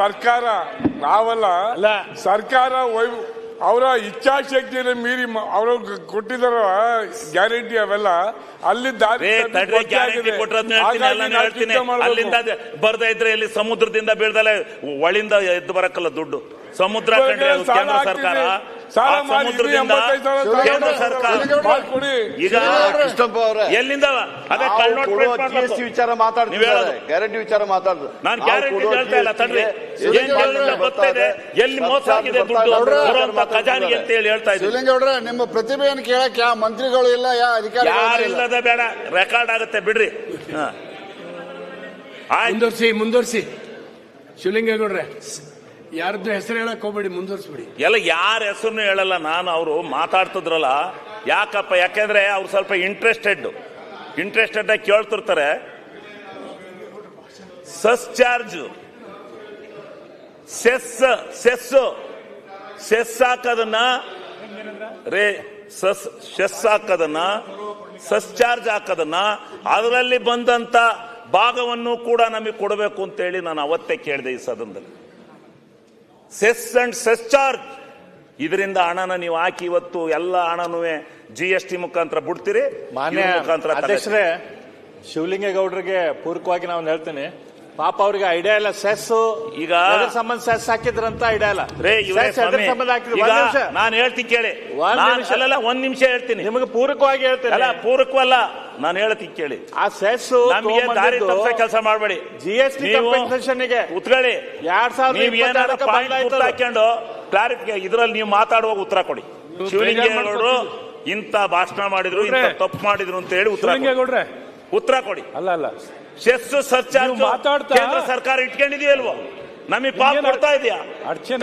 ಸರ್ಕಾರ ನಾವಲ್ಲ, ಸರ್ಕಾರ ಅವರ ಇಚ್ಛಾಶಕ್ತಿಯನ್ನು ಮೀರಿ ಅವರು ಕೊಟ್ಟಿದಾರ ಗ್ಯಾರಂಟಿ ಅವೆಲ್ಲ ಅಲ್ಲಿ ಗ್ಯಾರಂಟಿ ಹೇಳ್ತೀನಿ. ಅಲ್ಲಿಂದ ಬರ್ದ ಇದ್ರೆ ಇಲ್ಲಿ ಸಮುದ್ರದಿಂದ ಬೀಳ್ದಲೆ ಒಳಿಂದ ಎದ್ದು ಬರಕ್ಕಲ್ಲ ದುಡ್ಡು. ಸಮುದ್ರ ಕೇಂದ್ರ ಸರ್ಕಾರ, ಸಮುದ್ರದಿಂದ ಕೇಂದ್ರ ಸರ್ಕಾರ ಈಗ ಎಲ್ಲಿಂದ ಅದೇ ವಿಚಾರ ಮಾತಾಡ್ತಾರೆ, ಗ್ಯಾರಂಟಿ ವಿಚಾರ ಮಾತಾಡ್ತಾರೆ. ನಾನು ಗ್ಯಾರಂಟಿ ಹೇಳ್ತಾ ಇಲ್ಲ ತಡ್ರಿ, ಗೊತ್ತಿದೆ ಎಲ್ಲಿ ಮೋಸ ಆಗಿದೆ ದುಡ್ಡು ಬರುವಂತ ಖಜಾನಿಗೆ ಅಂತ ಹೇಳಿ ಹೇಳ್ತಾ ಇದ್ದೀನಿ. ನಿಮ್ಮ ಪ್ರತಿಭೆಯನ್ನು ಕೇಳಕ್ಕೆ ಯಾವ ಮಂತ್ರಿಗಳು ಇಲ್ಲ, ಯಾವ ಅಧಿಕಾರಿ ಯಾರಿಲ್ಲದ ಬೇಡ, ರೆಕಾರ್ಡ್ ಆಗುತ್ತೆ ಬಿಡ್ರಿ. ಮುಂದುವರ್ಸಿ ಶಿವಲಿಂಗೇಗೌಡ್ರೆ, ಯಾರದ್ದು ಹೆಸರು ಹೇಳಕ್ ಹೋಗ್ಬೇಡಿ, ಮುಂದುವರ್ಸ್ಬಿಡಿ. ಎಲ್ಲ ಯಾರ ಹೆಸರು ಹೇಳಲ್ಲ ನಾನು. ಅವರು ಮಾತಾಡ್ತಿದ್ರಲ್ಲ ಯಾಕಪ್ಪ, ಯಾಕೆಂದ್ರೆ ಅವ್ರು ಸ್ವಲ್ಪ ಇಂಟ್ರೆಸ್ಟೆಡ್ ಆಗಿ ಕೇಳ್ತಿರ್ತಾರೆ. ಸಸ್ ಚಾರ್ಜ್, ಸೆಸ್ ಸೆಸ್ ಹಾಕೋದನ್ನ ಸೆಸ್ ಹಾಕೋದನ್ನ ಸಸ್ ಚಾರ್ಜ್ ಹಾಕೋದನ್ನ ಅದರಲ್ಲಿ ಬಂದಂತ ಭಾಗವನ್ನು ಕೂಡ ನಮಗೆ ಕೊಡಬೇಕು ಅಂತೇಳಿ ನಾನು ಅವತ್ತೇ ಕೇಳಿದೆ ಈ ಸದನದಲ್ಲಿ. ಸೆಸ್ ಅಂಡ್ ಸೆಸ್ ಚಾರ್ಜ್ ಇದರಿಂದ ಹಣನ ನೀವು ಹಾಕಿ ಇವತ್ತು ಎಲ್ಲ ಹಣನೂ GST ಮುಖಾಂತರ ಬಿಡ್ತೀರಿ. ಮಾನ್ಯ ಅಧ್ಯಕ್ಷರೇ, ಶಿವಲಿಂಗೇಗೌಡರಿಗೆ ಪೂರಕವಾಗಿ ನಾವು ಹೇಳ್ತೇನೆ, ಪಾಪ ಅವ್ರಿಗೆ ಐಡಿಯಾ ಇಲ್ಲ. ಸೆಸ್ ಈಗ ಸಂಬಂಧ ಸೆಸ್ ಹಾಕಿದ್ರಂತ ಐಡಿಯಾ ಇಲ್ಲ. ನಾನು ಹೇಳ್ತೀನಿ ಕೇಳಿ, ಅಲ್ಲ ಒಂದ್ ನಿಮಿಷ ಹೇಳ್ತೀನಿ, ನಿಮಗೆ ಪೂರಕವಾಗಿ ಹೇಳ್ತೇನೆ. ಅಲ್ಲ ಪೂರಕವಲ್ಲ, ನಾನು ಹೇಳ್ತೀನಿ ಕೇಳಿ. ಆ ಸೆಸ್ ನಮಗೆ ದಾರಿ ತಪ್ಪಿಸೋ ಕೆಲಸ ಮಾಡಬೇಡಿ. GST ಕಂಪೆನ್ಸೇಷನ್ಗೆ ಉತ್ಕೊಳ್ಳಿ. 2022 ಹಾಕೊಂಡು ಕ್ಲಾರಿಫಿಕೇ ಇದರಲ್ಲಿ ನೀವು ಮಾತಾಡುವಾಗ ಉತ್ತರ ಕೊಡಿ. ಶಿವಲಿಂಗೇಗೌಡರು ಇಂತ ಭಾಷಣ ಮಾಡಿದ್ರು, ಇಂತ ತಪ್ಪು ಮಾಡಿದ್ರು ಅಂತ ಹೇಳಿ ಉತ್ತರ ಕೊಡಿ. ಅಲ್ಲ ಸೆಸ್ ಸರ್ಚಾರ್ಜ್ ಕೇಂದ್ರ ಸರ್ಕಾರ ಇಟ್ಕೊಂಡಿದೆಯಲ್ವೋ, ನಮಗೆ ಪಾಪ್ ಕೊಡ್ತಾ ಇದೆಯಾ?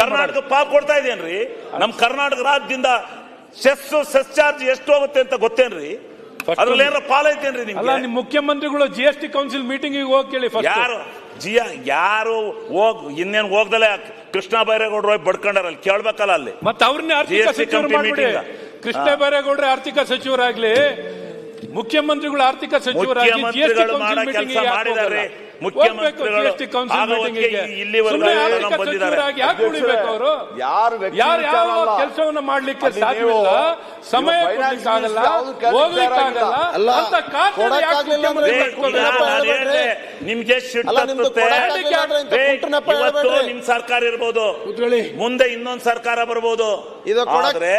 ಕರ್ನಾಟಕ ಪಾಪ್ ಕೊಡ್ತಾ ಇದೆಯೇನ್ರಿ? ನಮ್ ಕರ್ನಾಟಕ ರಾಜ್ಯದಿಂದ ಸೆಸ್ ಸರ್ಚಾರ್ಜ್ ಎಷ್ಟು ಹೋಗುತ್ತೆ ಅಂತ ಗೊತ್ತೇನ್ರಿ? ಅದ್ರಲ್ಲಿ ಏನಾರ ಪಾಲ ಐತೇನ್ರಿ ನಿಮ್ಗೆ? ನಿಮ್ ಮುಖ್ಯಮಂತ್ರಿಗಳು GST ಕೌನ್ಸಿಲ್ ಮೀಟಿಂಗ್ ಹೋಗಿ ಕೇಳಿ. ಯಾರು ಇನ್ನೇನು ಹೋಗ್ದಲೆ ಕೃಷ್ಣ ಬೈರೇಗೌಡರು ಹೋಗಿ ಬಡ್ಕೊಂಡಾರಲ್ಲಿ ಕೇಳ್ಬೇಕಲ್ಲ ಅಲ್ಲಿ. ಮತ್ತೆ ಅವ್ರನ್ನೇ ಆರ್ಥಿಕ ಸಚಿವರು ಮಾಡ್ಬಿಡಿ. ಕೃಷ್ಣ ಬೈರೇಗೌಡ್ರೆ ಆರ್ಥಿಕ ಸಚಿವರಾಗ್ಲಿ, ಮುಖ್ಯಮಂತ್ರಿಗಳು ಆರ್ಥಿಕ ಸಚಿವರಾಗಿ GST ಕೌನ್ಸಿಲ್ ಮೀಟಿಂಗ್ ಮಾಡಿದ್ದಾರೆ. ಮುಖ್ಯಮಂತ್ರಿಗಳು ಯಾವ ಕೆಲಸವನ್ನ ಮಾಡ್ಲಿಕ್ಕೆ ಸಾಧ್ಯವಿಲ್ಲ, ಸಮಯ ಕೊಡ್ಲಿಕ್ಕಾಗಲ್ಲ, ಹೋಗ್ಲಿಕ್ಕಾಗಲ್ಲ ಅಂತ ನಿಮ್ಗೆ ಇವತ್ತು ನಿಮ್ ಸರ್ಕಾರ ಇರ್ಬೋದು, ಮುಂದೆ ಇನ್ನೊಂದು ಸರ್ಕಾರ ಬರ್ಬೋದು, ಆದ್ರೆ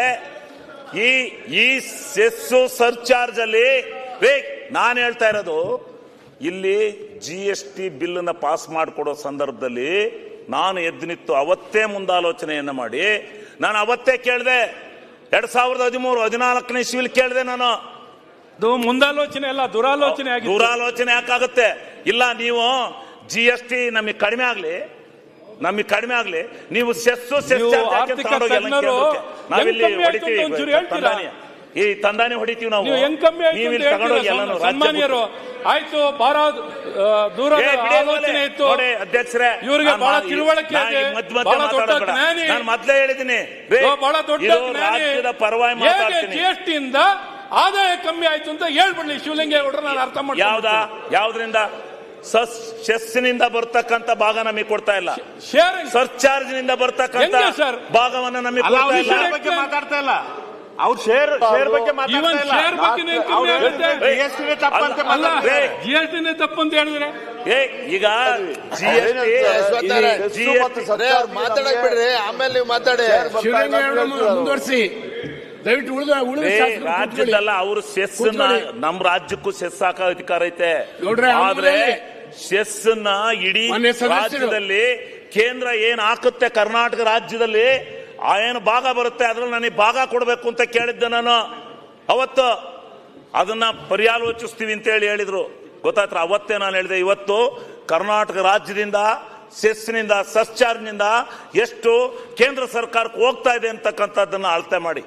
ಈ ಸೆಸ್ಸು ಸರ್ಚಾರ್ಜ್ ಅಲ್ಲಿ ನಾನು ಹೇಳ್ತಾ ಇರೋದು, ಇಲ್ಲಿ GST ಬಿಲ್ ಪಾಸ್ ಮಾಡಿಕೊಡೋ ಸಂದರ್ಭದಲ್ಲಿ ನಾನು ಎದ್ದು ನಿಂತು ಅವತ್ತೇ ಮುಂದಾಲೋಚನೆಯನ್ನ ಮಾಡಿ ನಾನು ಅವತ್ತೇ ಕೇಳಿದೆ. 2013-14 ಇಸ್ವಿಲಿ ಕೇಳಿದೆ ನಾನು. ಮುಂದಾಲೋಚನೆ ಅಲ್ಲ, ದುರಾಲೋಚನೆ ಆಗಿದೆ. ದುರಾಲೋಚನೆ ಯಾಕಾಗುತ್ತೆ? ಇಲ್ಲ, ನೀವು GST ನಮಗೆ ಕಡಿಮೆ ಆಗ್ಲಿ, ನೀವು ಸೆಸ್ಸು ನಾವಿಲ್ಲಿ ಹೊಡಿತೀವಿ, ಈ ತಂದಾನೆ ಹೊಡಿತೀವಿ ನಾವು. ಸನ್ಮಾನ್ಯರು ಆಯ್ತು, ಬಹಳ ದೂರ ಆಲೋಚನೆ ಇತ್ತು ಅಧ್ಯಕ್ಷರೇ, ಇವರಿಗೆ ಬಹಳ ತಿಳುವಳಿಕೆ ಇದೆ, ಬಹಳ ದೊಡ್ಡ ಜ್ಞಾನಿ, ನಾನು ಮೊದಲೇ ಹೇಳಿದ್ದೀನಿ ಬಹಳ ದೊಡ್ಡ ಜ್ಞಾನಿ. ಪರವಾಗಿ ಮಾತಾಡ್ತೀನಿ. GST ಇಂದ ಆದಾಯ ಕಮ್ಮಿ ಆಯ್ತು ಅಂತ ಹೇಳ್ಬಿಡ್ಲಿ ಶಿವಲಿಂಗೇಗೌಡರು, ನಾನು ಅರ್ಥ ಮಾಡ್ತೀನಿ. ಯಾವ್ದ್ರಿಂದ? ಸೆಸ್ನಿಂದ ಬರ್ತಕ್ಕಂಥ ಭಾಗ ನಮಗೆ ಕೊಡ್ತಾ ಇಲ್ಲ, ಸರ್ಚಾರ್ಜ್ ನಿಂದ ಬರ್ತಕ್ಕಂಥ ಭಾಗವನ್ನು ನಮಗೆ ಕೊಡ್ತಾ ಇಲ್ಲ. ಮಾತಾಡ್ತಾ ಇಲ್ಲ ಅವ್ರು ಶೇರ್ ಬಗ್ಗೆ GST ತಪ್ಪು ಅಂತ ಹೇಳಿದ್ರೆ ಈಗ ಮಾತಾಡಕ್ ಬಿಡ್ರಿ, ಆಮೇಲೆ ನೀವು ಮಾತಾಡಿ. ಮುಂದುವರಿಸಿ ದಯವಿಟ್ಟು. ರಾಜ್ಯದಲ್ಲ, ಅವರು ಸೆಸ್ ನಮ್ ರಾಜ್ಯಕ್ಕೂ ಸೆಸ್ ಹಾಕೋ ಅಧಿಕಾರ ಐತೆ, ಆದ್ರೆ ಸೆಸ್ ಇಡೀ ರಾಜ್ಯದಲ್ಲಿ ಕೇಂದ್ರ ಏನ್ ಹಾಕುತ್ತೆ ಕರ್ನಾಟಕ ರಾಜ್ಯದಲ್ಲಿ ಏನು ಭಾಗ ಬರುತ್ತೆ ಅದ್ರಲ್ಲಿ ನನಗೆ ಭಾಗ ಕೊಡಬೇಕು ಅಂತ ಕೇಳಿದ್ದೆ ನಾನು ಅವತ್ತು. ಅದನ್ನ ಪರ್ಯಾಲೋಚಿಸ್ತೀವಿ ಅಂತ ಹೇಳಿದ್ರು, ಗೊತ್ತಾಯ್ತು. ಅವತ್ತೇ ನಾನು ಹೇಳಿದೆ, ಇವತ್ತು ಕರ್ನಾಟಕ ರಾಜ್ಯದಿಂದ ಸೆಸ್ನಿಂದ ಸರ್ಚಾರ್ಜ್ನಿಂದ ಎಷ್ಟು ಕೇಂದ್ರ ಸರ್ಕಾರಕ್ಕೆ ಹೋಗ್ತಾ ಇದೆ ಅಂತಕ್ಕಂಥದ್ದನ್ನ ಅಳತೆ ಮಾಡಿ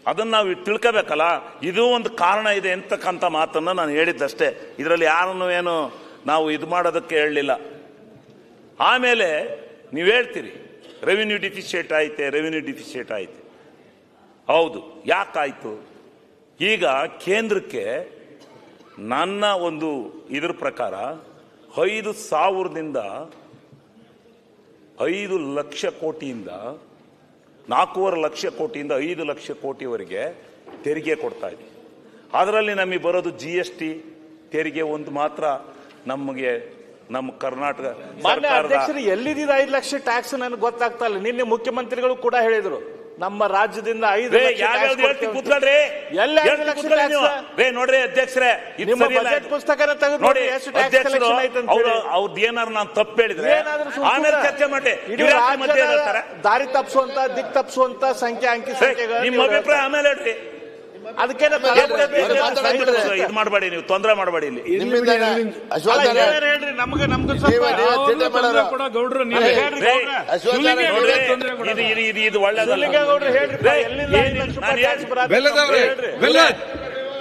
ಅದನ್ನ ನಾವು ತಿಳ್ಕೋಬೇಕಲ್ಲ. ಇದು ಒಂದು ಕಾರಣ ಇದೆ ಅಂತಕ್ಕಂಥ ಮಾತನ್ನ ನಾನು ಹೇಳಿದ್ದಷ್ಟೇ. ಇದರಲ್ಲಿ ಯಾರನ್ನು ಏನು ನಾವು ಇದು ಮಾಡೋದಕ್ಕೆ ಹೇಳಲಿಲ್ಲ. ಆಮೇಲೆ ನೀವು ಹೇಳ್ತೀರಿ ರೆವಿನ್ಯೂ ಡಿಫಿಷಿಯೇಟ್ ಆಯ್ತೆ. ಹೌದು, ಯಾಕಾಯ್ತು? ಈಗ ಕೇಂದ್ರಕ್ಕೆ ನನ್ನ ಒಂದು ಇದ್ರ ಪ್ರಕಾರ 5,000ದಿಂದ 5 ಲಕ್ಷ ಕೋಟಿಯಿಂದ 4.5 ಲಕ್ಷ ಕೋಟಿಯಿಂದ 5 ಲಕ್ಷ ಕೋಟಿವರೆಗೆ ತೆರಿಗೆ ಕೊಡ್ತಾ ಇದೆ. ಅದರಲ್ಲಿ ನಮಗೆ ಬರೋದು GST ತೆರಿಗೆ ಒಂದು ಮಾತ್ರ. ನಮಗೆ ನಮ್ಮ ಕರ್ನಾಟಕ ಅಧ್ಯಕ್ಷರು ಎಲ್ಲಿದ್ದ 5 ಲಕ್ಷ ಟ್ಯಾಕ್ಸ್ ನನಗೆ ಗೊತ್ತಾಗ್ತಾ ಇಲ್ಲ. ನಿನ್ನೆ ಮುಖ್ಯಮಂತ್ರಿಗಳು ಕೂಡ ಹೇಳಿದ್ರು, ನಮ್ಮ ರಾಜ್ಯದಿಂದ 5 ನೋಡ್ರಿ ಅಧ್ಯಕ್ಷರೇ, ಪುಸ್ತಕನ ನೋಡಿ ಅವ್ರದ್ದು ಏನಾರು ನಾನು ತಪ್ಪು ಹೇಳಿದ್ರೆ ಆಮೇಲೆ ಚರ್ಚೆ ಮಾಡಿ. ದಾರಿ ತಪ್ಪಿಸುವಂತ ದಿಕ್ ತಪ್ಪಿಸುವಂತ ಅಂಕಿ ಸಂಖ್ಯೆಗಳು ನಿಮ್ಮ ಅಭಿಪ್ರಾಯ ಆಮೇಲೆ ಹೇಳ್ರಿ. ಅದಕ್ಕೆ ಇದು ಮಾಡಬೇಡಿ, ನೀವು ತೊಂದರೆ ಮಾಡಬೇಡಿ. ಇಲ್ಲಿ ಹೇಳ್ರಿ, ನಮ್ಗೆ ಗೌಡ್ರು ಇದು ಒಳ್ಳೆದಲ್ಲ.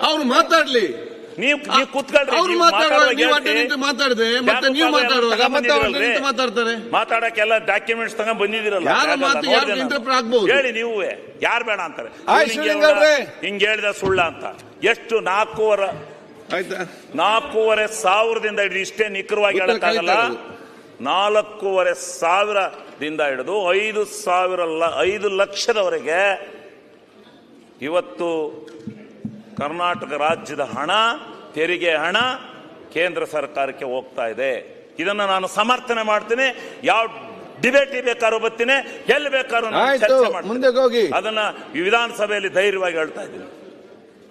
ಅವ್ರು ಮಾತಾಡ್ಲಿ. ನೀವು ಕೂತ್ಕೊಳ್ರಿ. ಅವ್ರು ನೀವು ಮಾತಾಡುವಾಗ ಮಾತಾಡುವಾಗ ನೀವು ಅಡ್ಡ ನಿಂತು ಮಾತಾಡಿದ್ರೆ ಮತ್ತೆ ನೀವು ಮಾತಾಡುವಾಗ ಮತ್ತೆ ಅವ್ರು ಅಡ್ಡ ನಿಂತು ಮಾತಾಡ್ತಾರೆ. ಮಾತಾಡಕ್ಕೆಲ್ಲ ಡಾಕ್ಯುಮೆಂಟ್ಸ್ ತಗೊಂಡ್ ಬಂದಿದ್ದೀರಲ್ಲ, ಯಾರ ಮಾತು ಯಾರು ಇಂಟರ್ಪ್ರೆಟ್ ಆಗ್ಬಹುದು. ಹೇಳಿ ನೀವು, ಯಾರು ಬೇಡ ಅಂತಾರೆ ಹಿಂಗ್ ಹೇಳಿದ ಸುಳ್ಳ ಅಂತ. ಎಷ್ಟು 4,500 ಸಾವಿರದಿಂದ ಹಿಡಿದು, ಇಷ್ಟೇ ನಿಖರವಾಗಿ ಹೇಳಕ್ಕಾಗಲ್ಲ, 4,500 ಹಿಡಿದು 5 ಲಕ್ಷದವರೆಗೆ ಇವತ್ತು ಕರ್ನಾಟಕ ರಾಜ್ಯದ ಹಣ, ತೆರಿಗೆ ಹಣ ಕೇಂದ್ರ ಸರ್ಕಾರಕ್ಕೆ ಹೋಗ್ತಾ ಇದೆ. ಇದನ್ನು ನಾನು ಸಮರ್ಥನೆ ಮಾಡ್ತೀನಿ. ಯಾವ ಡಿಬೇಟ್ ಬೇಕಾದ್ರೂ ಬರ್ತೀನಿ, ಎಲ್ಲಿ ಬೇಕಾದ್ರೂ ಚರ್ಚೆ ಮಾಡ್ತೀನಿ. ಅದನ್ನ ವಿಧಾನಸಭೆಯಲ್ಲಿ ಧೈರ್ಯವಾಗಿ ಹೇಳ್ತಾ ಇದ್ದೀನಿ.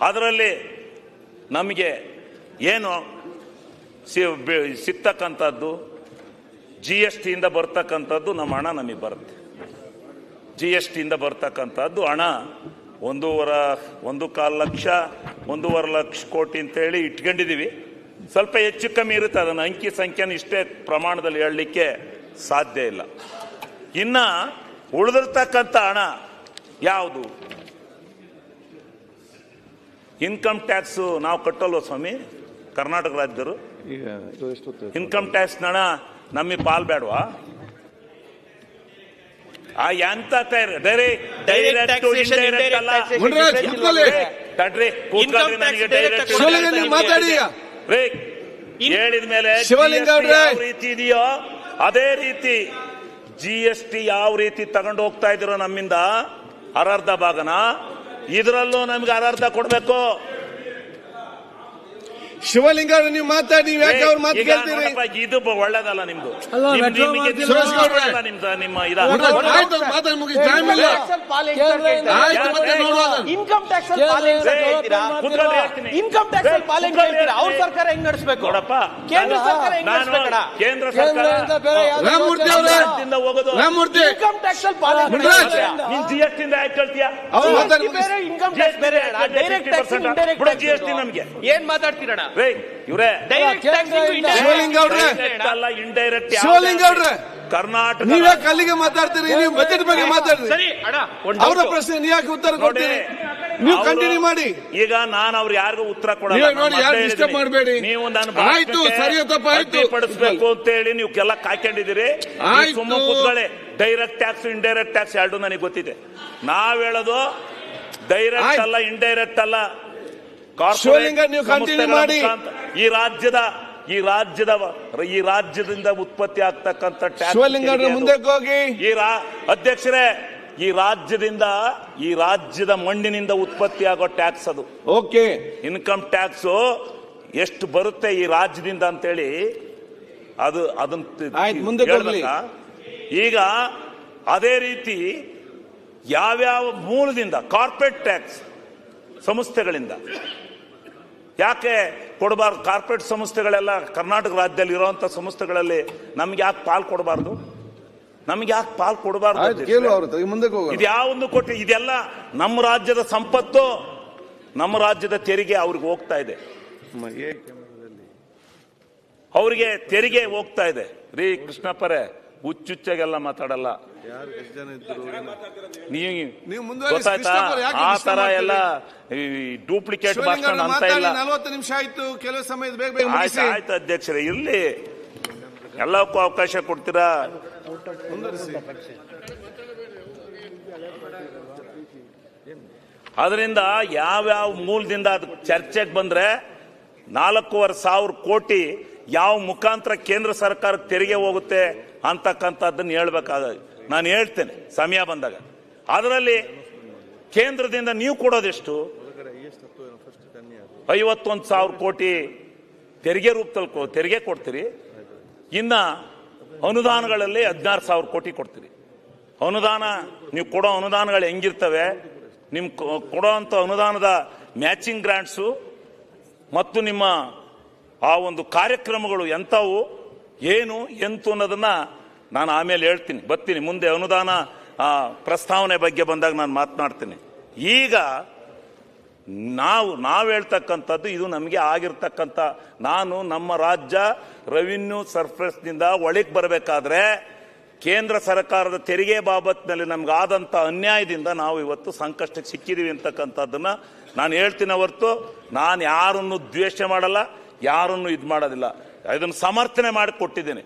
ಅದರಲ್ಲಿ ನಮಗೆ ಏನು ಸಿಗ್ತಕ್ಕಂಥದ್ದು, GST ಇಂದ ಬರ್ತಕ್ಕಂಥದ್ದು ನಮ್ಮ ಹಣ ನಮಗೆ ಬರುತ್ತೆ. GST ಇಂದ ಬರ್ತಕ್ಕಂಥದ್ದು ಹಣ 1.25 ಲಕ್ಷ 1.5 ಲಕ್ಷ ಕೋಟಿ ಅಂತೇಳಿ ಇಟ್ಕೊಂಡಿದೀವಿ. ಸ್ವಲ್ಪ ಹೆಚ್ಚು ಕಮ್ಮಿ ಇರುತ್ತೆ, ಅದನ್ನು ಅಂಕಿ ಸಂಖ್ಯೆನ ಇಷ್ಟೇ ಪ್ರಮಾಣದಲ್ಲಿ ಹೇಳಲಿಕ್ಕೆ ಸಾಧ್ಯ ಇಲ್ಲ. ಇನ್ನ ಉಳಿದಿರ್ತಕ್ಕಂಥ ಹಣ ಯಾವುದು? ಇನ್ಕಮ್ ಟ್ಯಾಕ್ಸ್ ನಾವು ಕಟ್ಟಲ್ವ ಸ್ವಾಮಿ? ಕರ್ನಾಟಕ ರಾಜ್ಯದವರು ಇನ್ಕಮ್ ಟ್ಯಾಕ್ಸ್ ಹಣ ನಮಗೆ ಪಾಲ್ ಬೇಡವಾ? ಎಂತ ಹೇಳಿದ ಮೇಲೆ ಯಾವ ರೀತಿ ಇದೆಯೋ ಅದೇ ರೀತಿ GST ಯಾವ ರೀತಿ ತಗೊಂಡು ಹೋಗ್ತಾ ಇದ್ದೀರೋ ನಮ್ಮಿಂದ ಅರ್ಧ ಭಾಗನ, ಇದರಲ್ಲೂ ನಮ್ಗೆ ಅರ್ಧ ಕೊಡ್ಬೇಕು. ಶಿವಲಿಂಗ ನೀವು ಮಾತಾಡಿ, ಯಾಕೆ ಅವ್ರು ಮಾತು ಕೇಳ್ತೀರಿ? ಇದು ಒಳ್ಳೇದಲ್ಲ ನಿಮ್ದು. ನಿಮ್ಮ ಇನ್ಕಮ್ ಟ್ಯಾಕ್ಸ್ ಅವ್ರ ಸರ್ಕಾರ ಹೆಂಗ್ ನಡೆಸಬೇಕು ನೋಡಪ್ಪ, ಕೇಂದ್ರ ಸರ್ಕಾರ ಹೆಂಗ್ ನಡೆಸಬೇಕಡ? ಕೇಂದ್ರ ಸರ್ಕಾರ ಹೋಗೋದು ಇನ್ಕಮ್ ಟ್ಯಾಕ್ಸ್ ನೀನ್ GST ಇಂದ ಯಾಕೆ ಕೇಳ್ತೀಯ? ಬೇರೆ ಇನ್ಕಮ್ ಟ್ಯಾಕ್ಸ್ ಬೇರೆ, direct tax indirect tax. GST ನಮ್ಗೆ ಏನ್ ಮಾತಾಡ್ತೀರಣ? ಇವ್ರೆ ಕರ್ನಾಟಕ ನೀವೇ ಕಲ್ಲಿಗೆ ಮಾತಾಡ್ತೀರಿ, ನೀವು ಬಜೆಟ್ ಬಗ್ಗೆ ಮಾತಾಡ್ತೀರಿ. ಅವರ ಪ್ರಶ್ನೆ ನೀವು ಯಾಕೆ ಉತ್ತರ ಕೊಡ್ತೀರಿ? ನೀವು ಕಂಟಿನ್ಯೂ ಮಾಡಿ. ಈಗ ನಾನು ಅವ್ರು ಯಾರಿಗೂ ಉತ್ತರ ಕೊಡಲ್ಲ ನೋಡಿ, ಯಾರು ಡಿಸ್ಟರ್ಬ್ ಮಾಡಬೇಡಿ. ನೀವು ನಾನು ಆಯ್ತು, ಸರಿ ತಪ್ಪಾಯ್ತು ಪಡಿಸ್ಬೇಕು ಅಂತ ಹೇಳಿ ನೀವು ಎಲ್ಲ ಕಾಯ್ಕೊಂಡಿದ್ದೀರಿ. ಸುಮ್ಮನೆ ಕೂತ್ಕೊಳ್ಳಿ. ಡೈರೆಕ್ಟ್ ಟ್ಯಾಕ್ಸ್ ಇಂಡೈರೆಕ್ಟ್ ಟ್ಯಾಕ್ಸ್ ಎರಡು ನನಗೆ ಗೊತ್ತಿದೆ. ನಾವ್ ಹೇಳೋದು ಡೈರೆಕ್ಟ್ ಅಲ್ಲ, ಇಂಡೈರೆಕ್ಟ್ ಅಲ್ಲ. ನೀವು ಕಂಟಿನ್ಯೂ ಮಾಡಿ. ಈ ರಾಜ್ಯದಿಂದ ಉತ್ಪತ್ತಿ ಆಗ್ತಕ್ಕಂಥ ಟ್ಯಾಕ್ಸ್ ಮುಂದಕ್ಕೆ ಹೋಗಿ. ಅಧ್ಯಕ್ಷರೇ, ಈ ರಾಜ್ಯದ ಮಣ್ಣಿನಿಂದ ಉತ್ಪತ್ತಿ ಆಗೋ ಟ್ಯಾಕ್ಸ್ ಅದು. ಓಕೆ, ಇನ್ಕಮ್ ಟ್ಯಾಕ್ಸ್ ಎಷ್ಟು ಬರುತ್ತೆ ಈ ರಾಜ್ಯದಿಂದ ಅಂತೇಳಿ ಅದನ್ನ ಈಗ ಅದೇ ರೀತಿ ಯಾವ್ಯಾವ ಮೂಲದಿಂದ ಕಾರ್ಪೊರೇಟ್ ಟ್ಯಾಕ್ಸ್ ಸಂಸ್ಥೆಗಳಿಂದ ಯಾಕೆ ಕೊಡಬಾರ್ದು? ಕಾರ್ಪೊರೇಟ್ ಸಂಸ್ಥೆಗಳೆಲ್ಲ ಕರ್ನಾಟಕ ರಾಜ್ಯದಲ್ಲಿ ಇರುವಂತ ಸಂಸ್ಥೆಗಳಲ್ಲಿ ನಮ್ಗೆ ಯಾಕೆ ಪಾಲ್ ಕೊಡಬಾರ್ದು? ನಮ್ಗೆ ಯಾಕೆ ಪಾಲ್ ಕೊಡಬಾರ್ದು? ಇದು ಯಾವೊಂದು ಕೊಟ್ಟು ಇದೆಲ್ಲ ನಮ್ಮ ರಾಜ್ಯದ ಸಂಪತ್ತು, ನಮ್ಮ ರಾಜ್ಯದ ತೆರಿಗೆ ಅವ್ರಿಗೆ ಹೋಗ್ತಾ ಇದೆ. ಅವ್ರಿಗೆ ತೆರಿಗೆ ಹೋಗ್ತಾ ಇದೆ. ರೀ ಕೃಷ್ಣಪ್ಪರೇ, ಹುಚ್ಚುಚ್ಚಾಗೆಲ್ಲ ಮಾತಾಡಲ್ಲ ನೀವು, ಗೊತ್ತಾಯ್ತಾ? ಆ ತರ ಎಲ್ಲ ಡೂಪ್ಲಿಕೇಟ್ ಭಾಷಣ ಅಂತ ಇಲ್ಲ. 40 ನಿಮಿಷ ಆಯ್ತು, ಕೆಲವು ಸಮಯದ ಬೇಗ ಆಯ್ತು ಅಧ್ಯಕ್ಷರೇ, ಇರ್ಲಿ, ಎಲ್ಲಕ್ಕೂ ಅವಕಾಶ ಕೊಡ್ತೀರಾ? ಅದರಿಂದ ಯಾವ್ಯಾವ ಮೂಲದಿಂದ ಅದು ಚರ್ಚೆಗೆ ಬಂದ್ರೆ 4,500 ಕೋಟಿ ಯಾವ ಮುಖಾಂತರ ಕೇಂದ್ರ ಸರ್ಕಾರಕ್ಕೆ ತೆರಿಗೆ ಹೋಗುತ್ತೆ ಅಂತಕ್ಕಂಥದ್ದನ್ನು ಹೇಳ್ಬೇಕಾಗ ನಾನು ಹೇಳ್ತೇನೆ ಸಮಯ ಬಂದಾಗ. ಅದರಲ್ಲಿ ಕೇಂದ್ರದಿಂದ ನೀವು ಕೊಡೋದೆಷ್ಟು? 51,000 ಕೋಟಿ ತೆರಿಗೆ ರೂಪದಲ್ಲಿ ತೆರಿಗೆ ಕೊಡ್ತೀರಿ. ಇನ್ನ ಅನುದಾನಗಳಲ್ಲಿ 16,000 ಕೋಟಿ ಕೊಡ್ತೀರಿ. ಅನುದಾನ ನೀವು ಕೊಡೋ ಅನುದಾನಗಳು ಹೆಂಗಿರ್ತವೆ? ನಿಮ್ ಕೊಡೋಂಥ ಅನುದಾನದ ಮ್ಯಾಚಿಂಗ್ ಗ್ರಾಂಟ್ಸು ಮತ್ತು ನಿಮ್ಮ ಆ ಒಂದು ಕಾರ್ಯಕ್ರಮಗಳು ಎಂಥವು, ಏನು ಎಂತು ಅನ್ನೋದನ್ನ ನಾನು ಆಮೇಲೆ ಹೇಳ್ತೀನಿ, ಬರ್ತೀನಿ ಮುಂದೆ ಅನುದಾನ ಪ್ರಸ್ತಾವನೆ ಬಗ್ಗೆ ಬಂದಾಗ ನಾನು ಮಾತನಾಡ್ತೀನಿ. ಈಗ ನಾವು ಹೇಳ್ತಕ್ಕಂಥದ್ದು ಇದು ನಮಗೆ ಆಗಿರ್ತಕ್ಕಂಥ, ನಮ್ಮ ರಾಜ್ಯ ರೆವಿನ್ಯೂ ಸರ್ಫೇಸ್ನಿಂದ ಒಳಗೆ ಬರಬೇಕಾದ್ರೆ ಕೇಂದ್ರ ಸರ್ಕಾರದ ತೆರಿಗೆ ಬಾಬತ್ನಲ್ಲಿ ನಮ್ಗಾದಂಥ ಅನ್ಯಾಯದಿಂದ ನಾವು ಇವತ್ತು ಸಂಕಷ್ಟಕ್ಕೆ ಸಿಕ್ಕಿದೀವಿ ಅಂತಕ್ಕಂಥದ್ದನ್ನ ನಾನು ಹೇಳ್ತೀನಿ ಹೊರತು ನಾನು ಯಾರನ್ನು ದ್ವೇಷ ಮಾಡಲ್ಲ, ಯಾರನ್ನು ಇದು ಮಾಡೋದಿಲ್ಲ. ಇದನ್ನು ಸಮರ್ಥನೆ ಮಾಡಿ ಕೊಟ್ಟಿದ್ದೀನಿ.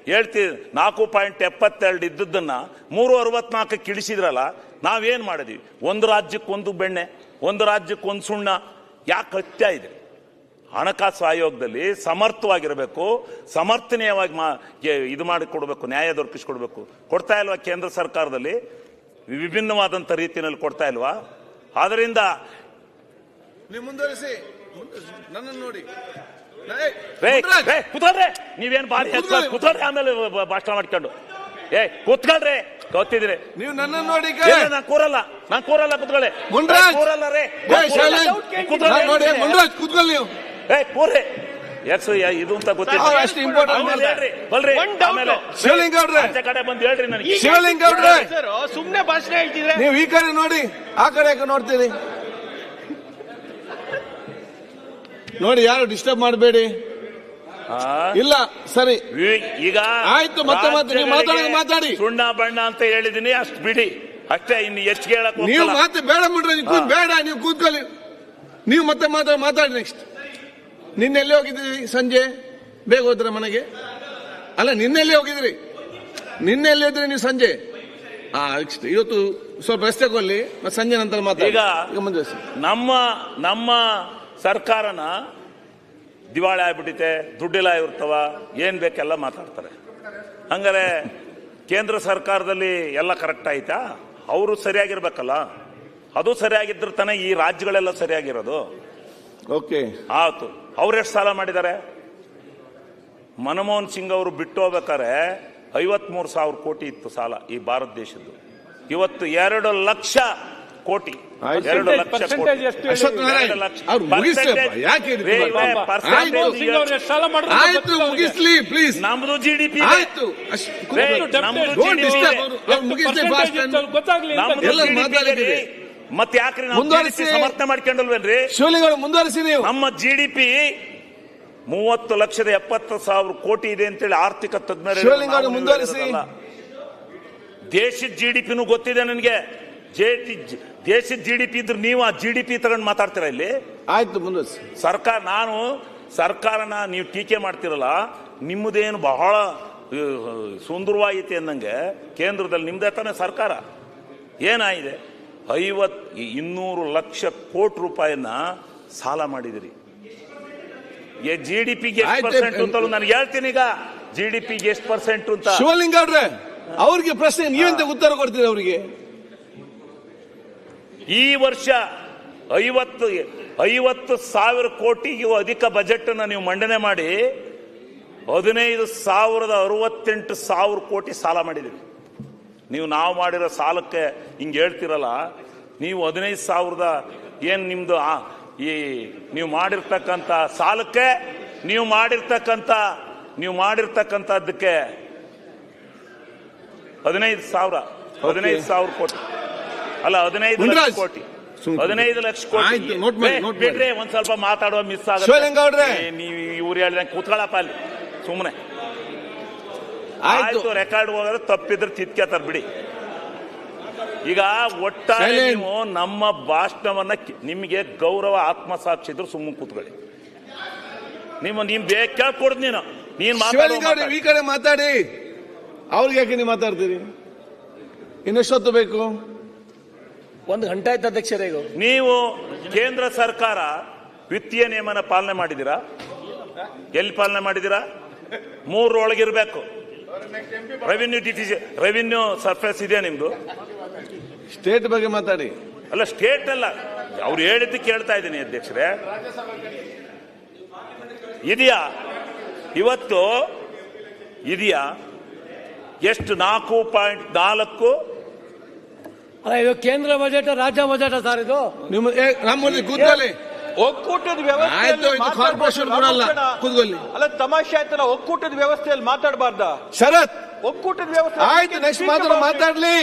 ಹೇಳ್ತೀನಿ 4.72 ಇದ್ದದ್ದನ್ನ 3.64 ಇಳಿಸಿದ್ರಲ್ಲ, ನಾವೇನು ಮಾಡಿದೀವಿ? ಒಂದು ರಾಜ್ಯಕ್ಕೊಂದು ಬೆಣ್ಣೆ, ಒಂದು ರಾಜ್ಯಕ್ಕೊಂದು ಸುಣ್ಣ. ಯಾಕೆ ಹತ್ಯೆ ಇದೆ? ಹಣಕಾಸು ಆಯೋಗದಲ್ಲಿ ಸಮರ್ಥವಾಗಿರಬೇಕು, ಸಮರ್ಥನೀಯವಾಗಿ ಇದು ಮಾಡಿ ಕೊಡಬೇಕು, ನ್ಯಾಯ ದೊರಕಿಸಿಕೊಡ್ಬೇಕು. ಕೊಡ್ತಾ ಇಲ್ವಾ? ಕೇಂದ್ರ ಸರ್ಕಾರದಲ್ಲಿ ವಿಭಿನ್ನವಾದಂಥ ರೀತಿಯಲ್ಲಿ ಕೊಡ್ತಾ ಇಲ್ವಾ? ಆದ್ದರಿಂದ ನೀವು ಮುಂದುವರಿಸಿ, ನನ್ನನ್ನು ನೋಡಿ. ಕೂತ್ಕೊಳ್ರೆ, ನೀವೇನು ಬಾರಿ ಕೂತ್ಕೊಳ್ರಿ, ಆಮೇಲೆ ಭಾಷಣ ಮಾಡ್ಕೊಂಡು ಕೂತ್ಕೊಳ್ರಿ. ಗೊತ್ತಿದ್ರೆ ನೀವು ನನ್ನನ್ನು ನೋಡಿ. ನಾನು ಕೂರಲ್ಲ ಕೂತ್ಕೊಳ್ಳಿ. ಕೂರಲ್ಲ ರೇ, ಮುನ್ರಾಜ್ ಕೂತ್ಕೊಳ್ಳಿ. ನೀವು ಕೂರ್ರಿ. ಇದು ಅಂತ ಗೊತ್ತಿಲ್ಲ. ಬಲ್ರಿ ಶಿವಲಿಂಗೌಡ್ರೆ, ಕಡೆ ಬಂದು ಹೇಳ್ರಿ ನನಗೆ. ಶಿವಲಿಂಗೌಡ್ರೆ, ಸುಮ್ನೆ ಭಾಷಣ ಹೇಳ್ತಿದ್ರೆ ನೀವು ಈ ಕಡೆ ನೋಡಿ, ಆ ಕಡೆ ನೋಡ್ತೀರಿ. ನೋಡಿ, ಯಾರು ಡಿಸ್ಟರ್ಬ್ ಮಾಡಬೇಡಿ. ಇಲ್ಲ, ಸರಿ, ಈಗ ಆಯ್ತು. ಮತ್ತೆ ನೀವು ಮಾತಾಡಿ. ಸುಣ್ಣ ಬಣ್ಣ ಅಂತ ಹೇಳಿದೀನಿ, ಅಷ್ಟು ಬಿಡಿ ಅಷ್ಟೇ. ಇನ್ನು ಹೆಚ್ಚಿಗೆ ಹೇಳಕ್ ನೀವು ಮಾತು ಬೇಡ ಮುಡ್ರಿ, ಬೇಡ, ನೀವು ಕೂತ್ಕೊಳ್ಳಿ. ನೀವು ಮತ್ತೆ ಮಾತಾಡಿ. ನೆಕ್ಸ್ಟ್, ನಿನ್ನೆಲ್ಲಿ ಹೋಗಿದ್ರಿ? ಸಂಜೆ ಬೇಗ ಹೋದ್ರ ಮನೆಗೆ? ಅಲ್ಲ, ನಿನ್ನೆಲ್ಲಿ ಹೋಗಿದ್ರಿ? ನಿನ್ನೆಲ್ಲಿ ಹೋದ್ರಿ ನೀವು ಸಂಜೆ? ಇವತ್ತು ಸ್ವಲ್ಪ ರಸ್ತೆಗೊಲ್ಲಿ, ಮತ್ತೆ ಸಂಜೆ ನಂತರ ಮಾತಾಡಿ. ಈಗ ಮುಂದೆ ನಮ್ಮ ಸರ್ಕಾರನ ದಿವಾಳಿ ಆಗ್ಬಿಟ್ಟಿದೆ, ದುಡ್ಡಿಲ್ಲ ಇರ್ತವ, ಏನ್ ಬೇಕೆಲ್ಲ ಮಾತಾಡ್ತಾರೆ. ಹಂಗಾರೆ ಕೇಂದ್ರ ಸರ್ಕಾರದಲ್ಲಿ ಎಲ್ಲ ಕರೆಕ್ಟ್ ಆಯ್ತಾ? ಅವರು ಸರಿಯಾಗಿರ್ಬೇಕಲ್ಲ. ಅದು ಸರಿಯಾಗಿದ್ರೆ ತಾನೇ ಈ ರಾಜ್ಯಗಳೆಲ್ಲ ಸರಿಯಾಗಿರೋದು. ಓಕೆ, ಆಯ್ತು. ಅವ್ರೆಷ್ಟು ಸಾಲ ಮಾಡಿದ್ದಾರೆ? ಮನಮೋಹನ್ ಸಿಂಗ್ ಅವರು ಬಿಟ್ಟು ಹೋಗ್ಬೇಕಾದ್ರೆ 53,000 ಕೋಟಿ ಇತ್ತು ಸಾಲ ಈ ಭಾರತ ದೇಶದ್ದು. ಇವತ್ತು 2 ಲಕ್ಷ ಕೋಟಿ. 2 ಲಕ್ಷ ಕೋಟಿ. ಮುಗಿಸ್ಲಿ ಪ್ಲೀಸ್. ನಮ್ದು ಜಿಡಿಪಿ, ಮತ್ತೆ ಯಾಕ್ರಿ ನಾವು ಸಮರ್ಥನೆ ಮಾಡ್ಕೊಂಡಲ್ವೇನ್ರಿ? ಶಿವಲಿಂಗ ಮುಂದುವರಿಸಿ. ನೀವು ನಮ್ಮ ಜಿಡಿಪಿ 30,70,000 ಕೋಟಿ ಇದೆ ಅಂತೇಳಿ ಆರ್ಥಿಕ ತಜ್ಞರು ಮುಂದುವರಿಸಿ. ದೇಶದ ಜಿಡಿಪಿನೂ ಗೊತ್ತಿದೆ ನನಗೆ. ದೇಶದ ಜಿಡಿಪಿ ಇದ್ರೆ ನೀವು ಆ ಜಿಡಿಪಿ ತಗೊಂಡು ಮಾತಾಡ್ತೀರಾ ಇಲ್ಲಿ? ಆಯ್ತು, ಮುಂದುವರಿಸಿ. ಸರ್ಕಾರನ ನೀವು ಟೀಕೆ ಮಾಡ್ತಿರಲ್ಲ, ನಿಮ್ಮದೇನು ಬಹಳ ಸುಂದರವಾಗೈತೆ ಅನ್ನಂಗೆ. ಕೇಂದ್ರದಲ್ಲಿ ನಿಮ್ದೇ ತಾನೇ ಸರ್ಕಾರ. ಏನಾಗಿದೆ? 200 ಲಕ್ಷ ಕೋಟಿ ರೂಪಾಯಿನ ಸಾಲ ಮಾಡಿದಿರಿ. ಜಿಡಿಪಿಗೆ ಎಷ್ಟು ಪರ್ಸೆಂಟ್ ಅಂತ ನನಗೆ ಹೇಳ್ತೀನಿ. ಈಗ ಜಿಡಿಪಿಗೆ ಎಷ್ಟು ಪರ್ಸೆಂಟ್ ಅಂತ ಶಿವಲಿಂಗ ಅವ್ರೆ, ಅವ್ರಿಗೆ ಪ್ರಶ್ನೆ ನೀವೆಂತ ಉತ್ತರ ಕೊಡ್ತೀರಿ ಅವರಿಗೆ? ಈ ವರ್ಷ 50,000 ಕೋಟಿಗೂ ಅಧಿಕ ಬಜೆಟ್ ಅನ್ನು ನೀವು ಮಂಡನೆ ಮಾಡಿ 15,068,000 ಕೋಟಿ ಸಾಲ ಮಾಡಿದ್ದೀರಿ. ನಾವು ಮಾಡಿರೋ ಸಾಲಕ್ಕೆ ಹಿಂಗೆ ಹೇಳ್ತಿರಲ್ಲ. ನೀವು 15,000 ಏನು ನಿಮ್ದು ನೀವು ಮಾಡಿರ್ತಕ್ಕಂಥ ಸಾಲಕ್ಕೆ ನೀವು ಮಾಡಿರ್ತಕ್ಕಂಥದ್ದಕ್ಕೆ 15,000 ಕೋಟಿ ಅಲ್ಲ, 15 ಲಕ್ಷ ಕೋಟಿ. 15 ಲಕ್ಷ ಕೋಟಿ ಬಿಡ್ರೆ ಒಂದ್ ಸ್ವಲ್ಪ ಮಾತಾಡುವ ಮಿಸ್ ಆಗುತ್ತೆ. ನೀವು ಇವ್ರು ಹೇಳಿದಂಗೆ ಕೂತ್ಕೊಳ್ಳಪ್ಪ ಅಲ್ಲಿ ಸುಮ್ಮನೆ. ಆಯ್ತು, ರೆಕಾರ್ಡ್ ಹೋಗೋದು ತಪ್ಪಿದ್ರೆ ತಿತ್ಕೇತಾರ ಬಿಡಿ. ಈಗ ಒಟ್ಟಾರೆ ನೀವು ನಮ್ಮ ಭಾಷಣವನ್ನ, ನಿಮಗೆ ಗೌರವ ಆತ್ಮಸಾಕ್ಷಿ ಇದ್ರು ಸುಮ್ಮನೆ ಕೂತ್ಕೊಳ್ಳಿ. ನೀನ್ ಕೇಳ್ಕೊಡ್ದು ನೀನು ಈ ಕಡೆ ಮಾತಾಡಿ. ಅವ್ರಿಗೆ ಯಾಕೆ ನೀವು ಮಾತಾಡ್ತೀರಿ? ಇನ್ನೆಷ್ಟೊತ್ತು ಬೇಕು? 1 ಗಂಟೆ ಆಯ್ತು ಅಧ್ಯಕ್ಷರೇ. ನೀವು ಕೇಂದ್ರ ಸರ್ಕಾರ ವಿತ್ತೀಯ ನಿಯಮನ ಪಾಲನೆ ಮಾಡಿದಿರಾ? ಎಲ್ಲಿ ಪಾಲನೆ ಮಾಡಿದಿರಾ? 3 ಒಳಗಿರ್ಬೇಕು. ರೆವಿನ್ಯೂ ಸರ್ಫೇಸ್ ಇದೆಯಾ ನಿಮ್ದು? ಸ್ಟೇಟ್ ಬಗ್ಗೆ ಮಾತಾಡಿ. ಅಲ್ಲ, ಸ್ಟೇಟ್ ಅಲ್ಲ, ಅವ್ರು ಹೇಳಿದ್ದಕ್ಕೆ ಕೇಳ್ತಾ ಇದ್ದೀನಿ ಅಧ್ಯಕ್ಷರೇ. ಇದೆಯಾ ಇವತ್ತು? ಇದೆಯಾ? ಎಷ್ಟು? 4.4. ಇದು ಕೇಂದ್ರ ಬಜೆಟ್, ರಾಜ್ಯ ಬಜೆಟ್ ಸರ್ ಇದು. ನಮ್ಮಲ್ಲಿ ಕೂತ್ಕೊಳ್ಳಿ. ಒಕ್ಕೂಟದ ವ್ಯವಸ್ಥೆ ಕಾರ್ಪೊರೇಷನ್ ಕೊಡಲ್ಲ, ಕೂತ್ಕೊಳ್ಳಿ. ಅಲ್ಲ, ತಮಾಷೆ ಆಯ್ತಲ್ಲ. ಒಕ್ಕೂಟದ ವ್ಯವಸ್ಥೆಯಲ್ಲಿ ಮಾತಾಡಬಾರ್ದ? ಶರತ್, ಒಕ್ಕೂಟದ ವ್ಯವಸ್ಥೆ ಆಯ್ತು, ನೆಕ್ಸ್ಟ್ ಮಾತಾಡ್ಲಿ.